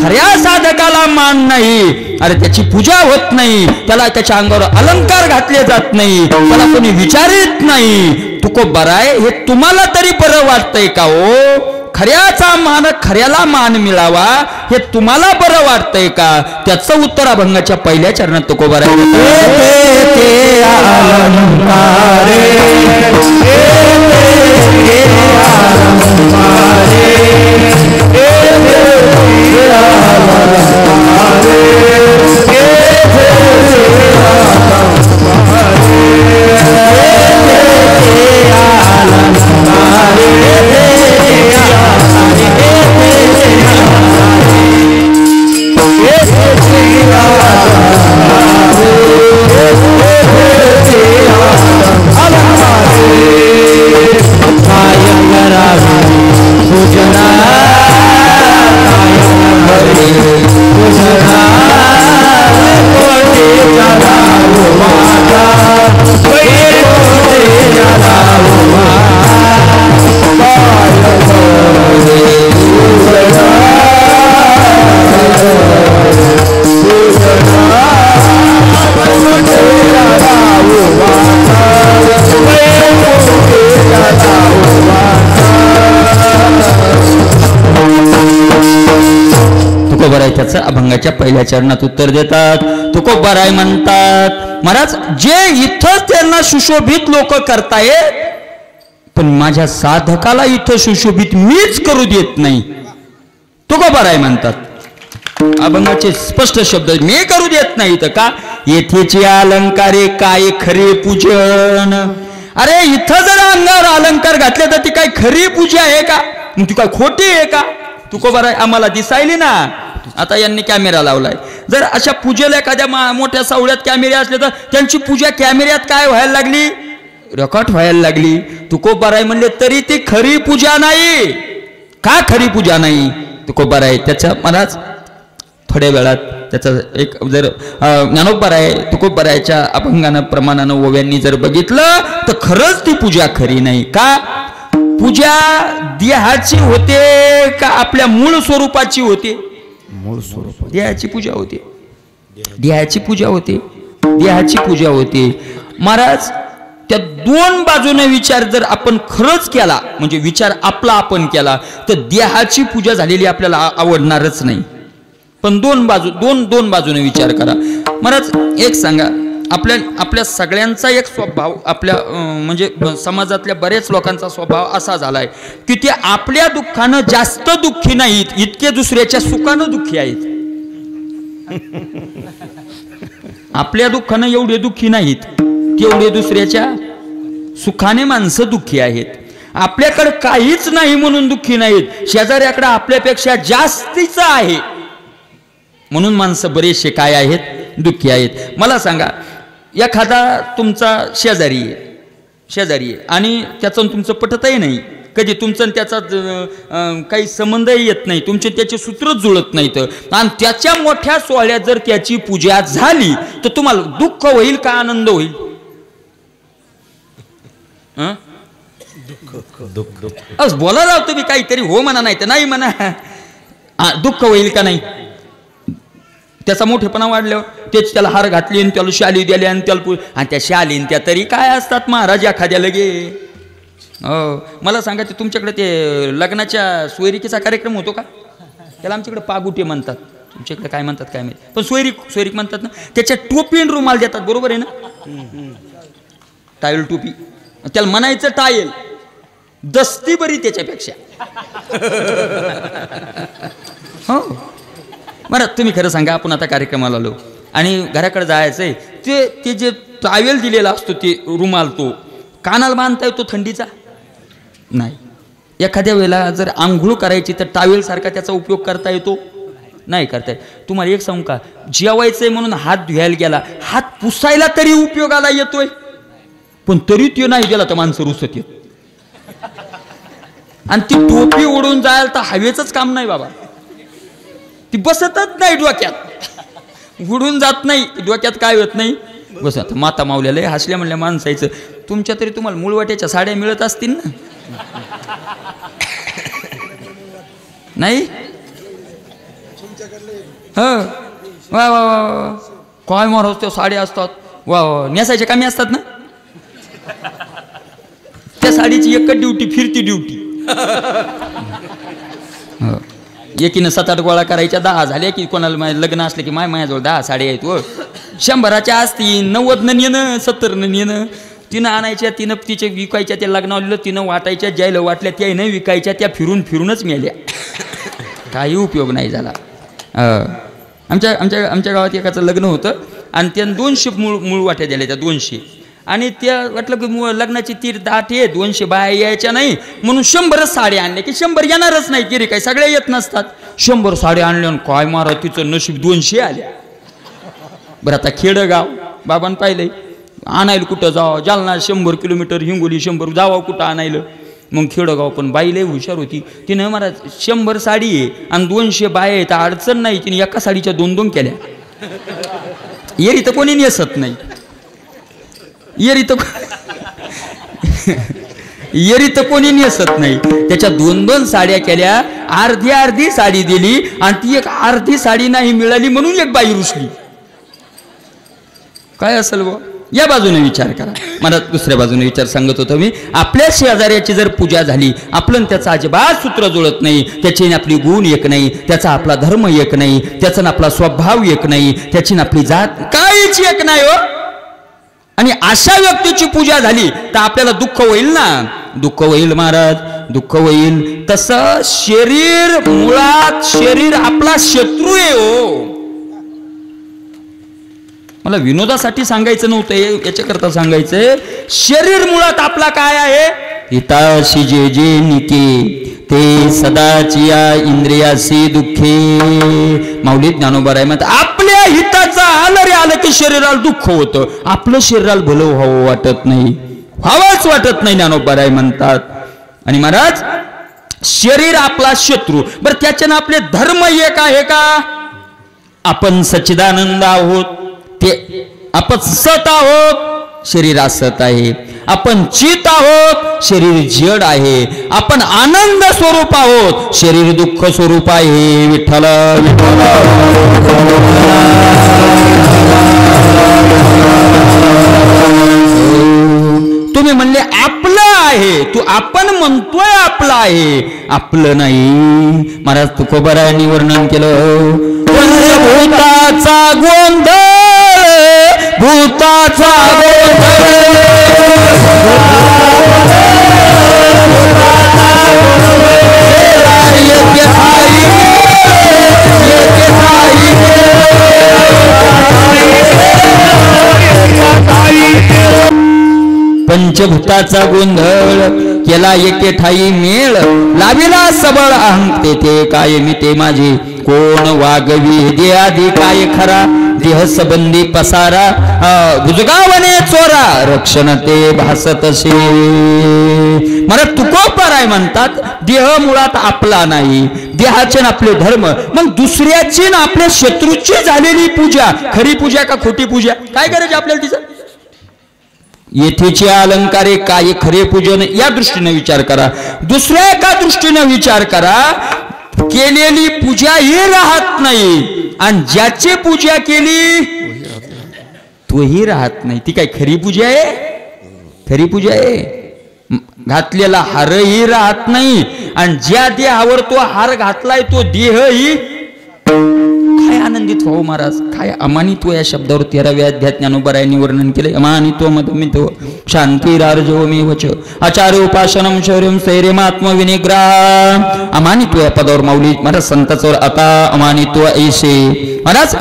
खऱ्या साधकाला मान नाही. अरे त्याची पूजा होत नाही. त्याला त्याच्या अंगावर अलंकार घातले जात नाही. त्याला कोणी विचारित नाही. तुकोबाराय हे तुम्हाला तरी बरं वाटतंय का हो? खऱ्याचा मान खऱ्याला मान मिळावा हे तुम्हाला बरं वाटतंय का? त्याचं उत्तर अभंगाच्या पहिल्या चरणात तुकोबाराय त्याचं अभंगाच्या पहिल्या चरणात उत्तर देतात. तुकोबाराय म्हणतात महाराज जे इथं त्यांना सुशोभित लोक करतायत पण माझ्या साधकाला इथं सुशोभित मीच करू देत नाही. तुकोबाराय म्हणतात अभंगाचे स्पष्ट शब्द मी करू देत नाही तर का? येथेचे अलंकारे काय खरे पूजन. अरे इथं जर अंगावर अलंकार घातले तर ती काय खरी पूजा आहे का? ती काय खोटी आहे का? तुकोबाराय आम्हाला दिसायली ना. आता यांनी कॅमेरा लावलाय. जर अशा पूजेला एखाद्या मोठ्या सावळ्यात कॅमेरे असले तर त्यांची पूजा कॅमेऱ्यात काय व्हायला लागली? रेकॉर्ड व्हायला लागली. तुकोबाराय म्हणले तरी ती खरी पूजा नाही. का खरी पूजा नाही? तुकोबाराय त्याच्या मनात थोड्या वेळात त्याचा एक जर ज्ञानोबाराय तुकोबारायच्या अभंगानं प्रमाणानं ओव्यांनी जर बघितलं तर खरंच ती पूजा खरी नाही. का? पूजा देहाची होते का आपल्या मूळ स्वरूपाची होते? मूळ स्वरूप देहाची पूजा होते. देहाची पूजा होते. देहाची पूजा होते. महाराज त्या 2 बाजूने विचार जर आपण खरंच केला म्हणजे विचार आपला आपण केला तर देहाची पूजा झालेली आपल्याला आवडणारच नाही. पण 2 बाजूने विचार करा. महाराज एक सांगा आपल्या सगळ्यांचा एक स्वभाव आपल्या म्हणजे समाजातल्या बरेच लोकांचा स्वभाव असा झालाय की ते आपल्या दुःखानं जास्त दुःखी नाहीत इतके दुसऱ्याच्या सुखानं दुःखी आहेत. आपल्या दुःखानं एवढे दुःखी नाहीत तेवढे दुसऱ्याच्या सुखाने माणसं दुःखी आहेत. आपल्याकडे काहीच नाही म्हणून दुःखी नाहीत. शेजाऱ्याकडे आपल्यापेक्षा जास्तीचं आहे म्हणून माणसं बरेचसे काय आहेत, दुःखी आहेत. मला सांगा, एखादा तुमचा शेजारी आहे आणि त्याचं तुमचं पटतही नाही, कधी तुमचं त्याचा काही संबंधही येत नाही, तुमचे त्याचे सूत्रच जुळत नाहीत, आणि त्याच्या मोठ्या सोहळ्यात जर त्याची पूजा झाली तर तुम्हाला दुःख होईल का आनंद होईल? बोला राव तुम्ही काहीतरी, हो म्हणा नाही तर नाही म्हणा. दुःख होईल का नाही? त्याचा मोठेपणा वाढल्यावर तेच त्याला हार घातली आणि त्याला शाली दिली आणि आणि त्या शालीन त्या तरी काय असतात महाराज एखाद्या लगे. हो, मला सांगा, ते तुमच्याकडे ते लग्नाच्या सोयरिकीचा कार्यक्रम होतो का? त्याला आमच्याकडे पागुटे म्हणतात, तुमच्याकडे काय म्हणतात काय माहिती, पण सोयरीक म्हणतात ना. त्याच्या टोपीन रुमाल देतात, बरोबर आहे ना? टायल टोपी, त्याला म्हणायचं टायल, दस्ती बरी त्याच्यापेक्षा. हो बरं, तुम्ही खरं सांगा, आपण आता कार्यक्रमाला आलो आणि घराकडे जायचंय, ते जे टावेल दिलेला असतो ते रुमाल, तो कानाला बांधता येतो थंडीचा? नाही. एखाद्या वेळेला जर आंघोळ करायची तर टावेल सारखा त्याचा उपयोग करता येतो? नाही करता येत. तुम्हाला एक सांगू का, जेवायचंय म्हणून हात धुवायला गेला, हात पुसायला तरी उपयोगाला येतोय, पण तरी ते नाही गेला तर माणसं रुसत येत. आणि ती टोपी ओढून जायला तर हवेचंच काम नाही बाबा, ती बसतच नाही डोक्यात, उडून जात नाही डोक्यात, काय होत नाही बसत. माता मावल्याला हसल्या म्हणल्या माणसायचं, तुमच्या तरी तुम्हाला मुळवाट्याच्या साड्या मिळत असतील ना? नाही? ह वा वा वा, काय महाराज त्या साड्या असतात, वा वा, नेसायच्या कमी असतात ना? त्या साडीची एकच ड्युटी, फिरती ड्युटी. एकीनं 7-8 गोळा करायच्या, 10 झाल्या की कोणाला लग्न असले की माझ्याजवळ 10 साड्या आहेत व 100च्या असतील, 90 नेणं, 70 नेणं. तिनं आणायच्या, तिनं तिचे विकायच्या, त्या लग्नावलेलं तिनं वाटायच्या, ज्याला वाटल्या त्यानं विकायच्या, त्या फिरून फिरूनच मेल्या, काही उपयोग नाही झाला. आमच्या गावात एकाचं लग्न होतं आणि त्यानं 200 मूळ वाट्या दिल्या, त्या 200, आणि त्या वाटलं की लग्नाची तीर दाट आहे, 200 बाया यायच्या नाही म्हणून 100च साड्या आणल्या की 100 येणारच नाही, की रे काय सगळ्या येत नसतात. 100 साड्या आणल्या आणि काय मारा तिचं नशीब 200 आल्या. बरं, आता खेडगाव बाबांनी पाहिलंय, आणायला कुठं जावं, जालना 100 किलोमीटर, हिंगोली 100, जावं कुठं आणायला. मग खेडगाव पण बाई लय हुशार होती, तिनं मला 100 साडी आहे आणि 200 बाया आहे तर अडचण नाही, तिने एका साडीच्या 2-2 केल्या. येरी तर कोणी नेसत नाही, येरी तर कोणी नेसत नाही, त्याच्या 2-2 साड्या केल्या, अर्धी साडी दिली आणि ती एक अर्धी साडी नाही मिळाली म्हणून एक बाई रुसली. काय असेल व? या बाजूने विचार करा. मला दुसऱ्या बाजूने विचार सांगत होतो मी, आपल्या शेजाऱ्याची जर पूजा झाली, आपलं त्याचा अजिबात सूत्र जुळत नाही, त्याची आपली गुण एक नाही, त्याचा आपला धर्म एक नाही, त्याचा आपला स्वभाव एक नाही, त्याची आपली जात काहीच एक नाही हो, आणि अशा व्यक्तीची पूजा झाली तर आपल्याला दुःख होईल ना? दुःख होईल महाराज, दुःख होईल. तसं शरीर, मुळात शरीर आपला शत्रू आहे हो. मला विनोदासाठी सांगायचं नव्हतं, याच्याकरता सांगायचंय. शरीर मुळात आपला काय आहे? हिताशी जे जे निके ते सदाची या इंद्रियासी दुःखे. माऊली ज्ञानोबा आहे म्हणतात, आपल्या हिताचं आलं की शरीराला दुःख होतं, आपलं शरीराला भलं व्हावं वाटत नाही, व्हावंच वाटत नाही, ज्ञानोबा आहे म्हणतात. आणि महाराज, शरीर आपला शत्रू. बरं, त्याच्यानं आपले धर्म एक आहे का? आपण सच्चिदानंद आहोत, ते आपण सत आहोत, शरीर असत आहे. आपण चित आहोत, शरीर जड आहे. आपण आनंद स्वरूप आहोत, शरीर दुःख स्वरूप आहे. विठ्ठल विठ्ठल. तुम्ही म्हणले आपलं आहे, तू आपण म्हणतोय आपलं आहे, आपलं नाही. महाराज तुकोबारायांनी वर्णन केलं, भूताचा गोंधळ, भूताचा पंचभूताचा गोंधळ केला एके ठाई मेळ लाविला सबळ अहंक तेथे काय मी ते माझे कोण वागवी देआधी काय खरा देह संबंधी पसारा बुजगावने चोरा रक्षण ते भासतसे. मला तुकोबराय म्हणतात देह मुळात आपला नाही, देहाचे आपले धर्म. मग दुसऱ्याची ना आपल्या शत्रूची झालेली पूजा खरी पूजा का खोटी पूजा? काय करायचे आपल्याला तिचं? येथेचे अलंकारे काय खरे पूजन या दृष्टीने विचार करा, दुसऱ्या एका दृष्टीने विचार करा. केलेली पूजा ही राहत नाही आणि ज्याची पूजा केली तोही राहत नाही. ती काय खरी पूजा आहे? खरी पूजा आहे. घातलेला हारही राहत नाही आणि ज्या देहावर तो हार घातलाय तो देहही काय आनंदित व्हावं महाराज. काय अमानित्व या शब्दावर 13व्या अध्यायात ज्ञानोबरायांनी वर्णन केले. अमानित्व मधमित्व शांतिरार्जवमेवच आचार्य उपासनम शौर्यम स्थैर्यमात्म विनिग्रह. अमानित्व या पदावर माऊली महाराज संतांवर आता अमानित्व ऐसे महाराज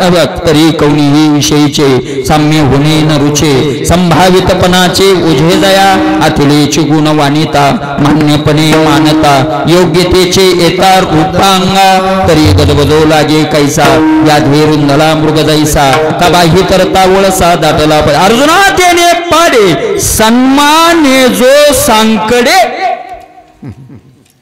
तरी कौनीही विषयीचे साम्य होणे न रुचे संभावितपणाचे ओझे दया अतिलेचे गुण वाणिता मान्यपणे मानता योग्यतेचे येता रूपांगा तरी गदबदो लागे कैसा या धीरुंधला मृगदैसा कबाही करता वळसा दाटला अर्जुना तेने पाडे सन्माने जो सांकडे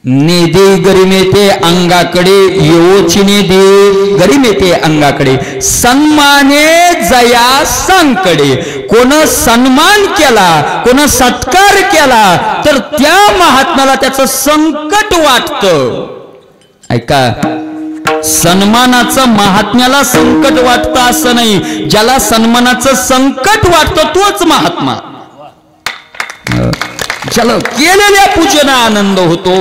नेदे गरिमेते अंगाकडे योचिने दे गरिमेते अंगाकडे सन्माने जया सांकडे. कोण सन्मान केला कोण सत्कार केला तर त्या महात्म्याला त्याचं संकट वाटतं. ऐका, सन्मानाचं महात्म्याला संकट वाटतं असं नाही, ज्याला सन्मानाचं संकट वाटतं तोच महात्मा. चलो केलेल्या पूजेना आनंद होतो.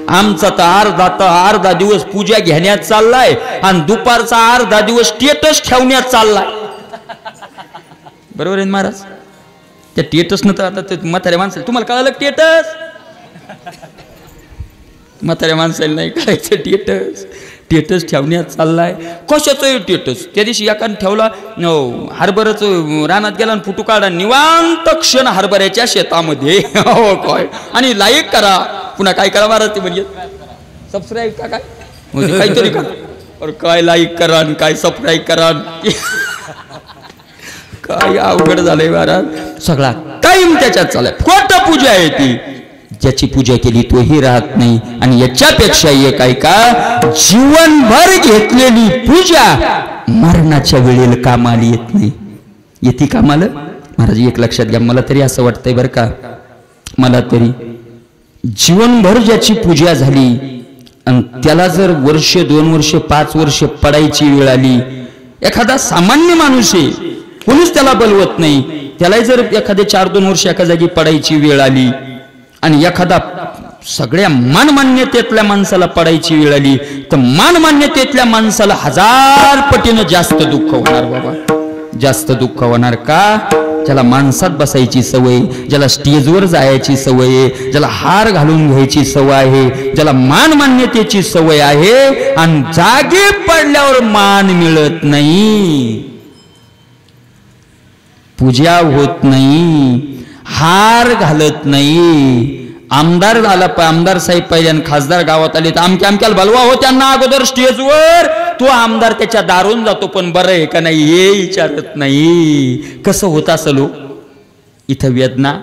आमचा तर अर्धा दिवस पूजा घेण्यात चाललाय आणि दुपारचा अर्धा दिवस स्टेटस ठेवण्यात चाललाय. बरोबर आहे महाराज? त्या स्टेटस न तर आता ते म्हाताऱ्या माणसाला तुम्हाला कळलं स्टेटस? म्हाताऱ्या माणसाला नाही कळायचं स्टेटस. स्टेटस ठेवण्यात चाललाय. कशाचं स्टेटस? त्या दिवशी एकाने ठेवला हरभराच रानात गेला आणि फोटो काढा निवांत क्षण हरभऱ्याच्या शेतामध्ये. हो काय, आणि लाईक करा पुन्हा काय करा महाराज ते म्हणजे सबस्क्राईब का काय म्हणजे काहीतरी करा. अरे काय लाईक करा काय सबस्क्राईब करा, काय अवघड झालंय महाराज. सगळा टाइम त्याच्यात चाललाय. खोट पूजा आहे ती. ज्याची पूजा केली तोही राहत नाही. आणि याच्यापेक्षा एक आहे का, जीवनभर घेतलेली पूजा मरणाच्या वेळेला कामाला येत नाही. येते कामाला महाराज? एक लक्षात घ्या, मला तरी असं वाटतंय बरं का, मला तरी जीवनभर ज्याची पूजा झाली आणि त्याला जर वर्ष 2 वर्ष 5 वर्ष पडायची वेळ आली, एखादा सामान्य माणूस आहे कोणीच त्याला बलवत नाही, त्याला जर एखाद्या 4-2 वर्ष एका जागी पडायची वेळ आली आणि एखादा सगळ्या मानमान्यतेतल्या माणसाला पडायची वेळ आली तर मानमान्यतेतल्या माणसाला 1000 पटीनं जास्त दुःख होणार बाबा. जास्त दुःख होणार का? ज्याला माणसात बसायची सवय, ज्याला स्टेजवर जायची सवय, ज्याला हार घालून घ्यायची सवय आहे, ज्याला मानमान्यतेची सवय आहे आणि जागे पडल्यावर मान मिळत नाही, पूजा होत नाही, हार घालत नाही. आमदार झाला, आमदार साहेब पहिले आणि खासदार गावात आले तर आमक्याला बलवा हो त्यांना अगोदर स्टेजवर. तो आमदार त्याच्या दारून जातो पण बरं आहे का नाही हे विचारत नाही. कसं होत असेल इथं वेदना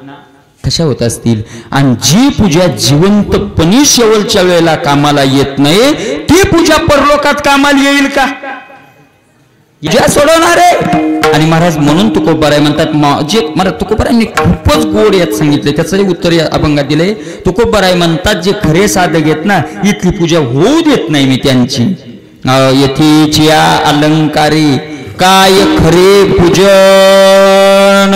कशा होत असतील. आणि जी पूजा जिवंतपणी शेवटच्या वेळेला कामाला येत नाही ती पूजा परलोकात कामाला येईल का? पूजा सोडवणार आहे. आणि महाराज म्हणून तुकोबराय म्हणतात, जे महाराज तुकोबरायांनी खूपच गोड यात सांगितले, त्याचंही उत्तर या अभंगात दिले. तुकोबराय म्हणतात जे खरे साधक आहेत ना इथली पूजा होऊ देत नाही मी त्यांची. यथेच्या अलंकारी काय खरे पूजन.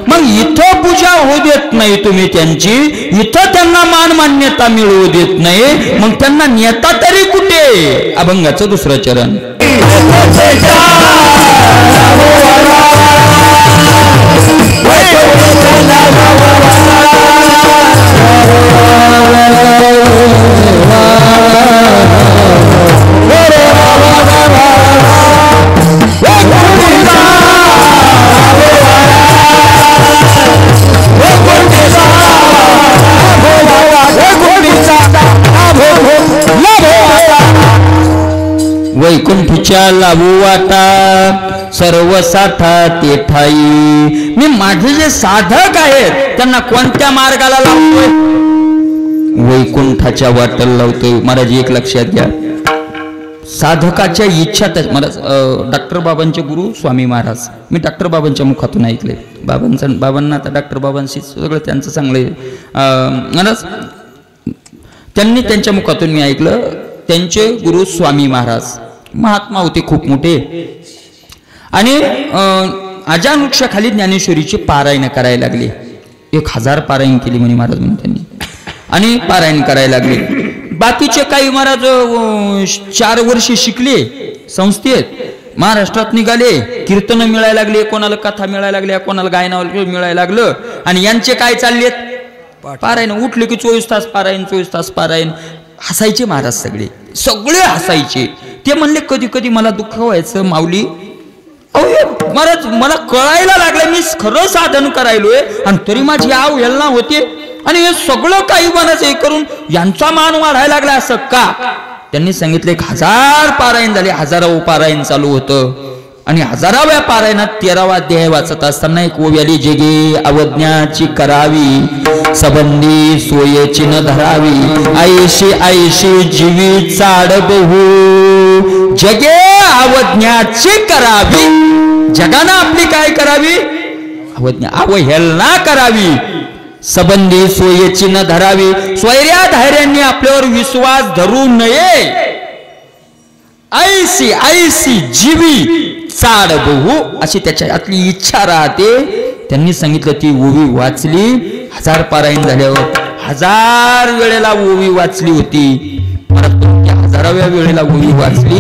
मग इथं पूजा होऊ देत नाही तुम्ही त्यांची, इथं त्यांना मान मान्यता मिळवू देत नाही, मग त्यांना नेता तरी कुठे? अभंगाचं 2रं चरण. वैकुंठीच्या लावू वाटा सर्व साठा ते ठाई. मी माझे जे साधक आहेत त्यांना कोणत्या मार्गाला लावतोय? वैकुंठाच्या वाटेला लावतोय. महाराज एक लक्षात घ्या, साधकाच्या इच्छा महाराज डॉक्टर बाबांचे गुरु स्वामी महाराज, मी डॉक्टर बाबांच्या मुखातून ऐकले. बाबांना आता डॉक्टर बाबांशी सगळं त्यांचं चांगलं महाराज, त्यांनी त्यांच्या मुखातून मी ऐकलं. त्यांचे गुरु स्वामी महाराज महात्मा होते खूप मोठे, आणि अजान वृक्षाखाली ज्ञानेश्वरीची पारायण करायला लागले. 1000 पारायण केली म्हणे महाराज म्हणून त्यांनी, आणि पारायण करायला लागले. बाकीचे काही महाराज 4 वर्ष शिकले संस्थेत, महाराष्ट्रात निघाले, कीर्तन मिळायला लागले, कोणाला कथा मिळायला लागल्या, कोणाला गायनावर मिळायला लागलं. आणि यांचे काय चाललेत? पारायण. उठले की 24 तास पारायण, 24 तास पारायण. हसायचे महाराज, सगळे हसायचे. ते म्हणले कधी कधी मला दुःख व्हायचं, माऊली अहो महाराज मला कळायला लागलं मी खरं साधन करायलोय आणि तरी माझी आव हेलना होते, आणि हे सगळं काही मनाचं हे करून यांचा मान वाढायला लागला असं का? त्यांनी सांगितले 1000 पारायण झाले, 1000वे पारायण चालू होतं, आणि 1000व्या पारायणात 13वा अध्याय वाचत असताना एक ओवी आली, जगे अवज्ञाची करावी सबंधी सोयेची न धरावी, आईशी आईशी जीवी चाड बहु. जगे अवज्ञाची करावी, जगानं आपली काय करावी? अवज्ञा, अवहेलना करावी. सबंधी सोयेची न धरावी, स्वैर्या धैर्यांनी आपल्यावर विश्वास धरू नये. ऐसी ऐसी जीवी चाड बहु, अशी त्याच्यातली इच्छा राहते. त्यांनी सांगितलं ती ओवी वाचली. 1000 पारायण झाल्यावर 1000 वेळेला ओवी वाचली होती. परत 1000व्या वेळेला ओवी वाचली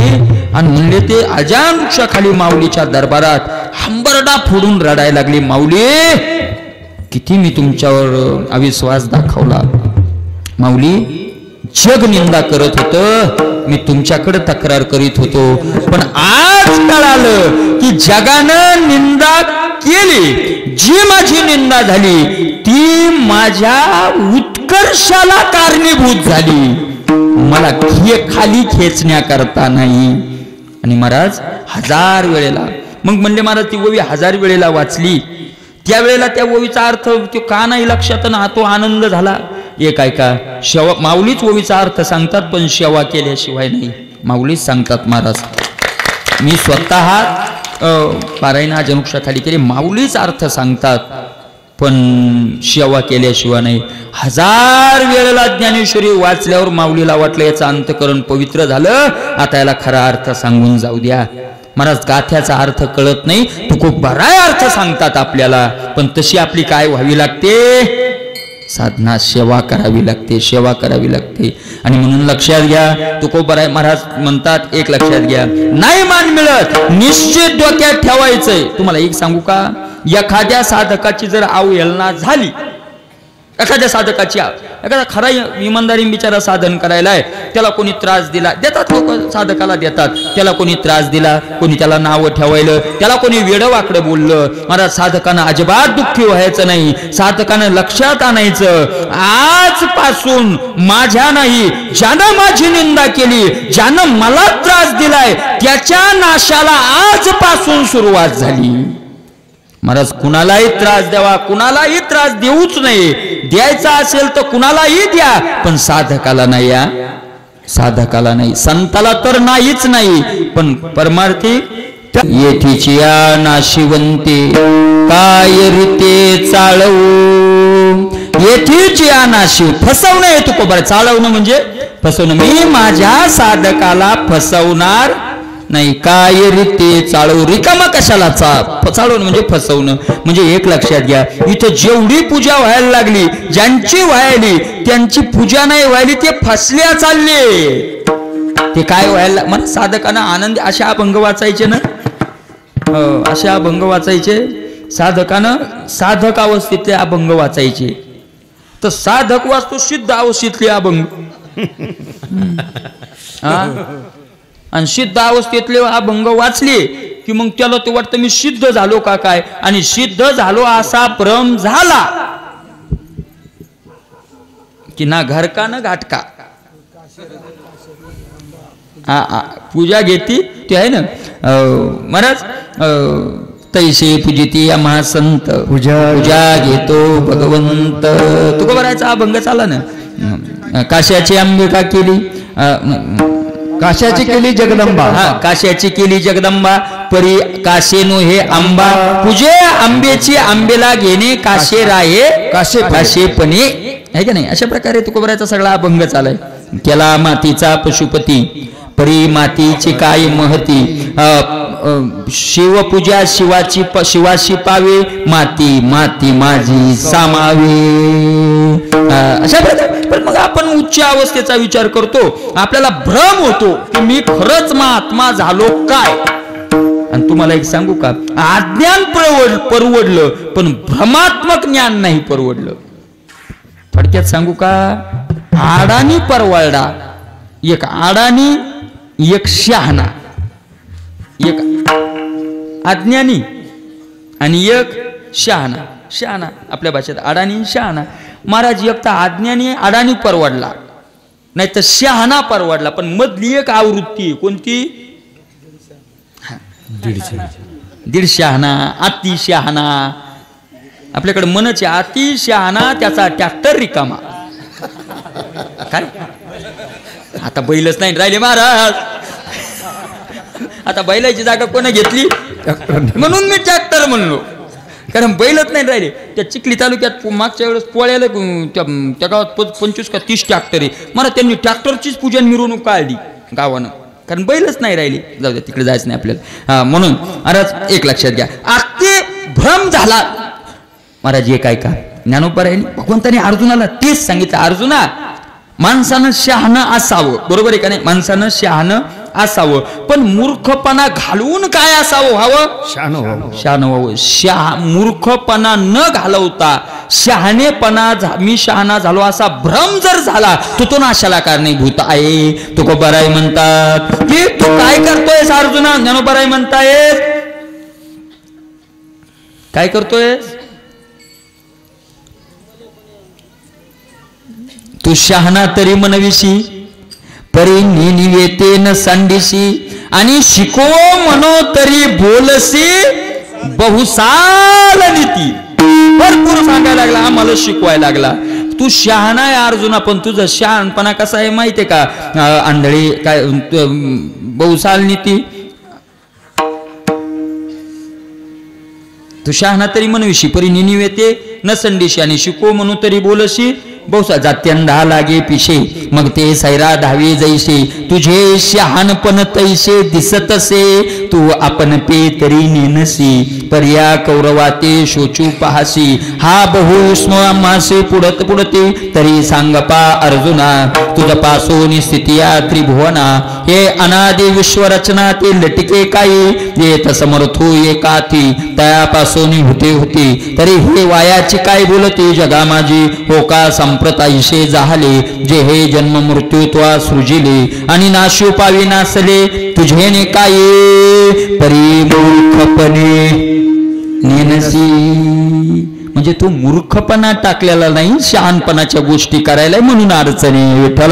आणि म्हणले ते अजान वृक्षाखाली माऊलीच्या दरबारात हंबरडा फोडून रडायला लागली, माऊली किती मी तुमच्यावर अविश्वास दाखवला, माऊली जग निंदा करत होतं, मी तुमच्याकडे तक्रार करीत होतो, पण आज कळालं की जगानं निंदा केली, जी माझी निंदा झाली ती माझ्या उत्कर्षाला कारणीभूत झाली, मला खाली खेचण्याकरता नाही. आणि महाराज 1000 वेळेला, मग म्हणले महाराज ती ओवी 1000 वेळेला वाचली. त्यावेळेला त्या ओवीचा अर्थ तो का नाही लक्षात ना, तो आनंद झाला. एक ऐका, शेवा माऊलीच ओवीचा अर्थ सांगतात, पण सेवा केल्याशिवाय नाही, माऊलीच सांगतात महाराज. मी स्वतः पारायण जनवृक्षाखाली केले, माऊलीच अर्थ सांगतात, पण सेवा केल्याशिवाय नाही. 1000 वेळेला ज्ञानेश्वरी वाचल्यावर माऊलीला वाटलं याचं अंतकरण पवित्र झालं, आता याला खरा अर्थ सांगून जाऊ द्या. महाराज गाथ्याचा अर्थ कळत नाही, तो खूप बराय अर्थ सांगतात आपल्याला, पण तशी आपली काय व्हावी लागते? साधना, सेवा करावी लागते, सेवा करावी लागते. आणि म्हणून लक्षात घ्या, तो खूप बराय महाराज म्हणतात, एक लक्षात घ्या, नाही मान मिळत निश्चित डोक्यात ठेवायचंय. तुम्हाला एक सांगू का, एखाद्या साधकाची जर अवहेलना झाली, एखाद्या साधकाची, एखादा खरा इमानदारी बिचारा साधन करायला आहे, त्याला कोणी त्रास दिला, देतात लोक साधकाला देतात, त्याला कोणी त्रास दिला, कोणी त्याला नाव ठेवायलं, त्याला कोणी वेडं वाकडं बोललं, मला साधकानं अजिबात दुःखी व्हायचं नाही, साधकानं लक्षात आणायचं, आजपासून माझ्या नाही, ज्यानं माझी निंदा केली, ज्यानं मला त्रास दिलाय त्याच्या नाशाला आजपासून सुरुवात झाली. महाराज कुणालाही त्रास द्यावा, कुणालाही त्रास देऊच नाही, द्यायचा असेल तर कुणालाही द्या, पण साधकाला नाही, या साधकाला नाही, संताला तर नाहीच नाही, पण परमार्थी येथीची या नाशिवंते काय रीते चाळवू, येथीची या नाशिव, फसवणं येतो को बरं, चाळवणं म्हणजे फसवणं, मी माझ्या साधकाला फसवणार नाही, काय रीते चाळवू, रिकामा कशाला चाळवणं म्हणजे फसवणं. म्हणजे एक लक्षात घ्या, इथं जेवढी पूजा व्हायला लागली, ज्यांची व्हायली त्यांची पूजा नाही व्हायली, ते फसल्या चालले, ते काय व्हायला, मला साधकांना आनंद, अशा अभंग वाचायचे ना, अशा अभंग वाचायचे साधकानं, साधक अवस्थेतले अभंग वाचायचे, तर साधक वाचतो सिद्ध अवस्थेतले अभंग, आणि सिद्ध अवस्थेतले अभंग वाचले की मग त्याला ते वाटतं मी सिद्ध झालो का काय, आणि सिद्ध झालो असा भ्रम झाला की ना घरका ना घाटका, पूजा घेती ते आहे ना महाराज तैसे पूजिती या महासंत पूजा घेतो भगवंत. तुकोबारायचा अभंग चाला ना. काश्याची अंबिका केली काश्याची केली जगदंबा. काश्याची केली जगदंबा परी काशेनो हे आंबा पूजे आंब्याची आंबेला घेणे काशे राहे काशेपणे आहे का नाही. अशा प्रकारे तुकोबारायचा सगळा अभंग चालाय. केला मातीचा पशुपती परी मातीची काय महती शिवपूजा शिवाशी पावे माती माती माझी सामावे. अशा प्रकारे पण मग आपण उच्च अवस्थेचा विचार करतो. आपल्याला भ्रम होतो की मी खरंच महात्मा झालो काय. आणि तुम्हाला एक सांगू का अज्ञान परवडलं पण भ्रमात्मक ज्ञान नाही परवडलं. थोडक्यात सांगू का आडानी परवडा. एक आडानी एक शहाणा. एक अज्ञानी आणि एक शहाणा. शहाणा आपल्या भाषेत अडाणी शहाणा. महाराज एक तर अज्ञानी अडाणी परवडला नाही तर शहाणा परवडला. पण मधली एक आवृत्ती कोणती दीड शहाणा अति शहाणा. आपल्याकडे मनच आहे अति शहाणा त्याचा ट्रॅक्टर रिकामा. काय आता बैलच नाही राहिले महाराज. आता बैलाची जागा कोणी घेतली म्हणून मी ट्रॅक्टर म्हणलो. कारण बैलच नाही राहिले. त्या चिखली तालुक्यात मागच्या वेळेस पोळ्याला त्या गावात 25 का 30 ट्रॅक्टर आहे. मला त्यांनी ट्रॅक्टरचीच पूजन मिरवणूक काढली गावानं. कारण बैलच नाही राहिले. जाऊ द्या तिकडे जायचं नाही आपल्याला. म्हणून महाराज एक लक्षात घ्या अति भ्रम झाला. महाराज हे काय का ज्ञानोबा राहिले भगवंताने अर्जुनाला तेच सांगितलं. अर्जुना माणसानं शहाणं असावं. बरोबर आहे का नाही. माणसानं शहाणं असावं पण मूर्खपणा घालवून काय असावं व्हावं शहाणं व्हावं. मूर्खपणा न घालवता शहाणेपणा मी शहाणा झालो असा भ्रम जर झाला तो नाशाला कारणीभूत आहे. तुकोबाराय म्हणतात की तू काय करतोयस अर्जुना. ज्ञानोबाराय म्हणतायस काय करतोयस तू शहाणा तरी मनविशी परी निवेते न सांडिशी आणि शिको म्हणो तरी बोलसी बहुसाल नीती. भरपूर सांगायला लागला आम्हाला शिकवायला लागला. तू शहाणा आहे अर्जुना पण तुझा शहाणपणा कसा आहे माहितीये का. आंधळी काय बहुसाल नीती. तू शहाणा तरी मनविशी परी निवेते न संडिशी आणि शिको म्हणू तरी बोलशी बहुसा जात्यंधा लागे पिशे मग ते सैरा धावे जैसे तुझे शहाणपण तैसे दिसतसे तू आपण पे तरी नेनसी पर्या कौरवाते शोचू पाहसी हा बहुष्म आम्हासे पुढत पुढते तरी सांगपा अर्जुना तुझ पासोनी स्थितिया त्रिभुवना हे अनादि विश्वरचना ते लटिके काही येत समर्थो एकाथी तयापासोनी होते होते तरी हे वायाची काय बोलते जगा माझी हो का संप्रताईशे जाहले जे हे जन्म मृत्यू त्वा सृजिले आणि नाशू पावी नासले तुझेने काय परी मूर्खपणे नेनसी. म्हणजे तू मूर्खपणा टाकलेला नाही शहाणपणाच्या गोष्टी करायला म्हणून अडचणी. विठ्ठल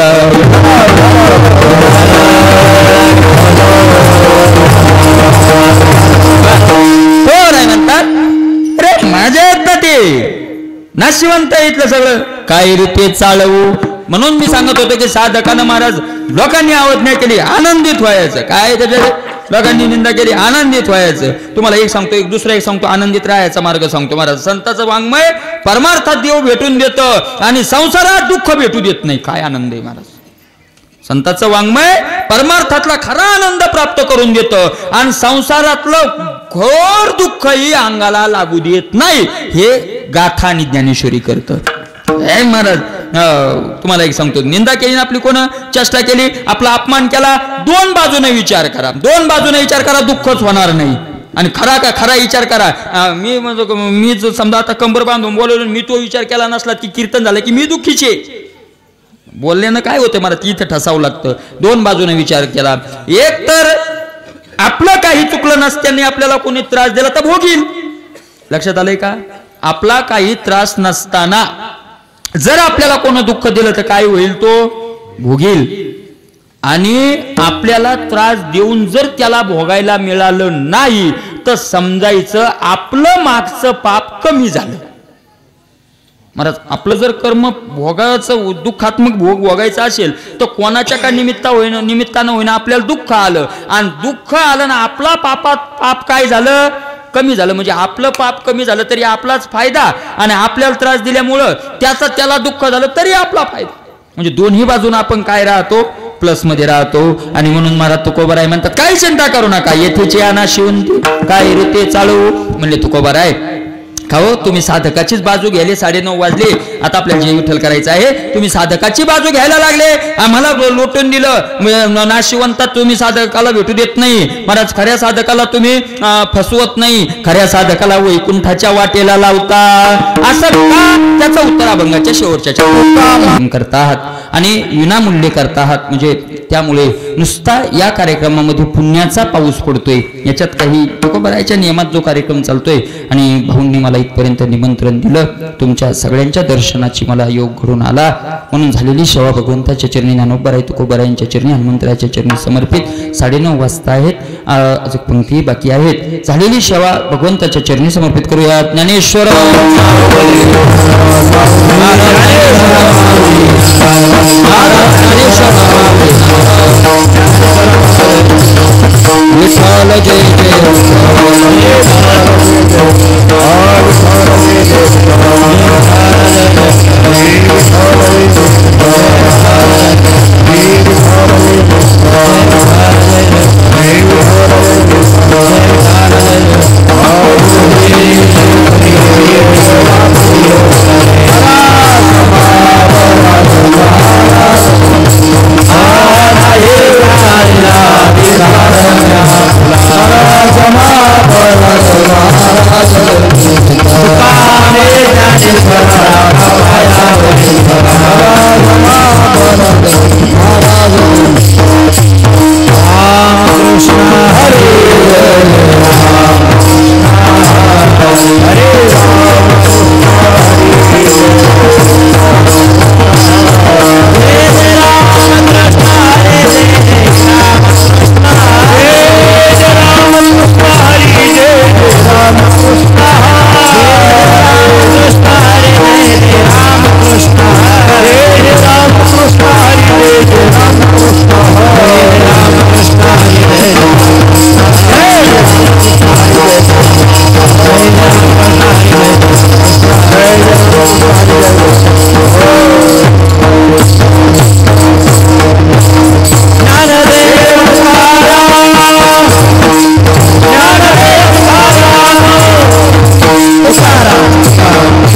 म्हणतात रे माझ्या येत ना ते नाशिवंत इथलं सगळं काय रीते चालवू. म्हणून मी सांगत होतो की साधकानं महाराज लोकांनी आवडण्या केली आनंदित व्हायचं. काय त्याच्या लोकांनी निंदा केली आनंदित व्हायचं. तुम्हाला एक सांगतो एक दुसरा एक सांगतो आनंदित राहायचा मार्ग सांगतो. महाराज संताचं वाङ्मय परमार्थात देव भेटून देतं आणि संसारात दुःख भेटू देत नाही. काय आनंद आहे महाराज. संताचं वाङ्मय परमार्थातला खरा आनंद प्राप्त करून देतं आणि संसारातलं घोर दुःखही अंगाला लागू देत नाही. हे गाथा आणि ज्ञानेश्वरी करतं. महाराज तुम्हाला एक सांगतो निंदा केली ना आपली कोण चेष्टा केली आपला अपमान केला दोन बाजूने विचार करा. दोन बाजूने विचार करा दुःखच होणार नाही. आणि खरा का खरा विचार करा. मी समजा आता कंबर बांधून बोलवलं मी तो विचार केला नसला की कीर्तन झालं की मी दुःखीचे बोलल्यानं काय होतं मला इथं ठसावं लागतं. दोन बाजूने विचार केला. एक तर आपलं काही चुकलं नसत्याने आपल्याला कोणी त्रास दिला तर भोगील. लक्षात आलंय का. आपला काही त्रास नसताना जर आपल्याला कोण दुःख दिलं तर काय होईल तो भोगील. आणि आपल्याला त्रास देऊन जर त्याला भोगायला मिळालं नाही तर समजायचं आपलं मागचं पाप कमी झालं. महाराज आपलं जर कर्म भोगाचं दुःखात्मक भोग भोगायचं असेल तर कोणाच्या का निमित्तानं होईना आपल्याला दुःख आलं आणि दुःख आलं ना आपला पाप काय झालं कमी झालं. म्हणजे आपलं पाप कमी झालं तरी आपलाच फायदा आणि आपल्याला त्रास दिल्यामुळं त्याला दुःख झालं तरी आपला फायदा. म्हणजे दोन्ही बाजून आपण काय राहतो प्लस मध्ये राहतो. आणि म्हणून महाराज तुकोबाराय म्हणतात काही चिंता करू नका येथेची आना शिवंती काय ऋते चालू. म्हणले तुकोबाराय का हो तुम्ही साधकाचीच बाजू घ्यायले 9:30 वाजले आता आपल्याला जय विठ्ठल करायचं आहे. तुम्ही साधकाची बाजू घ्यायला लागले आम्हाला लोटून दिलं नाशिवंतात तुम्ही साधकाला भेटू देत नाही. महाराज खऱ्या साधकाला तुम्ही फसवत नाही खऱ्या साधकाला वैकुंठाच्या वाटेला लावता असं का. त्याचं उत्तर अभंगाच्या शेवटच्या करता आहात आणि विनामूल्य करता आहात. म्हणजे त्यामुळे नुसता या कार्यक्रमामध्ये पुण्याचा पाऊस पडतोय याच्यात काही तुकोबारायच्या नियमात जो कार्यक्रम चालतोय आणि भाऊंनी मला इथपर्यंत निमंत्रण दिलं तुमच्या सगळ्यांच्या दर्शनाची मला योग घडून आला म्हणून झालेली सेवा भगवंताच्या चरणी ज्ञानोबाराय तुकोबारायांच्या चरणी हनुमंतराच्या चरणी समर्पित. 9:30 वाजता आहेत अजून पंक्ती बाकी आहेत. झालेली सेवा भगवंताच्या चरणी समर्पित करूया. ज्ञानेश्वर विठ्ठल जय तुकाराम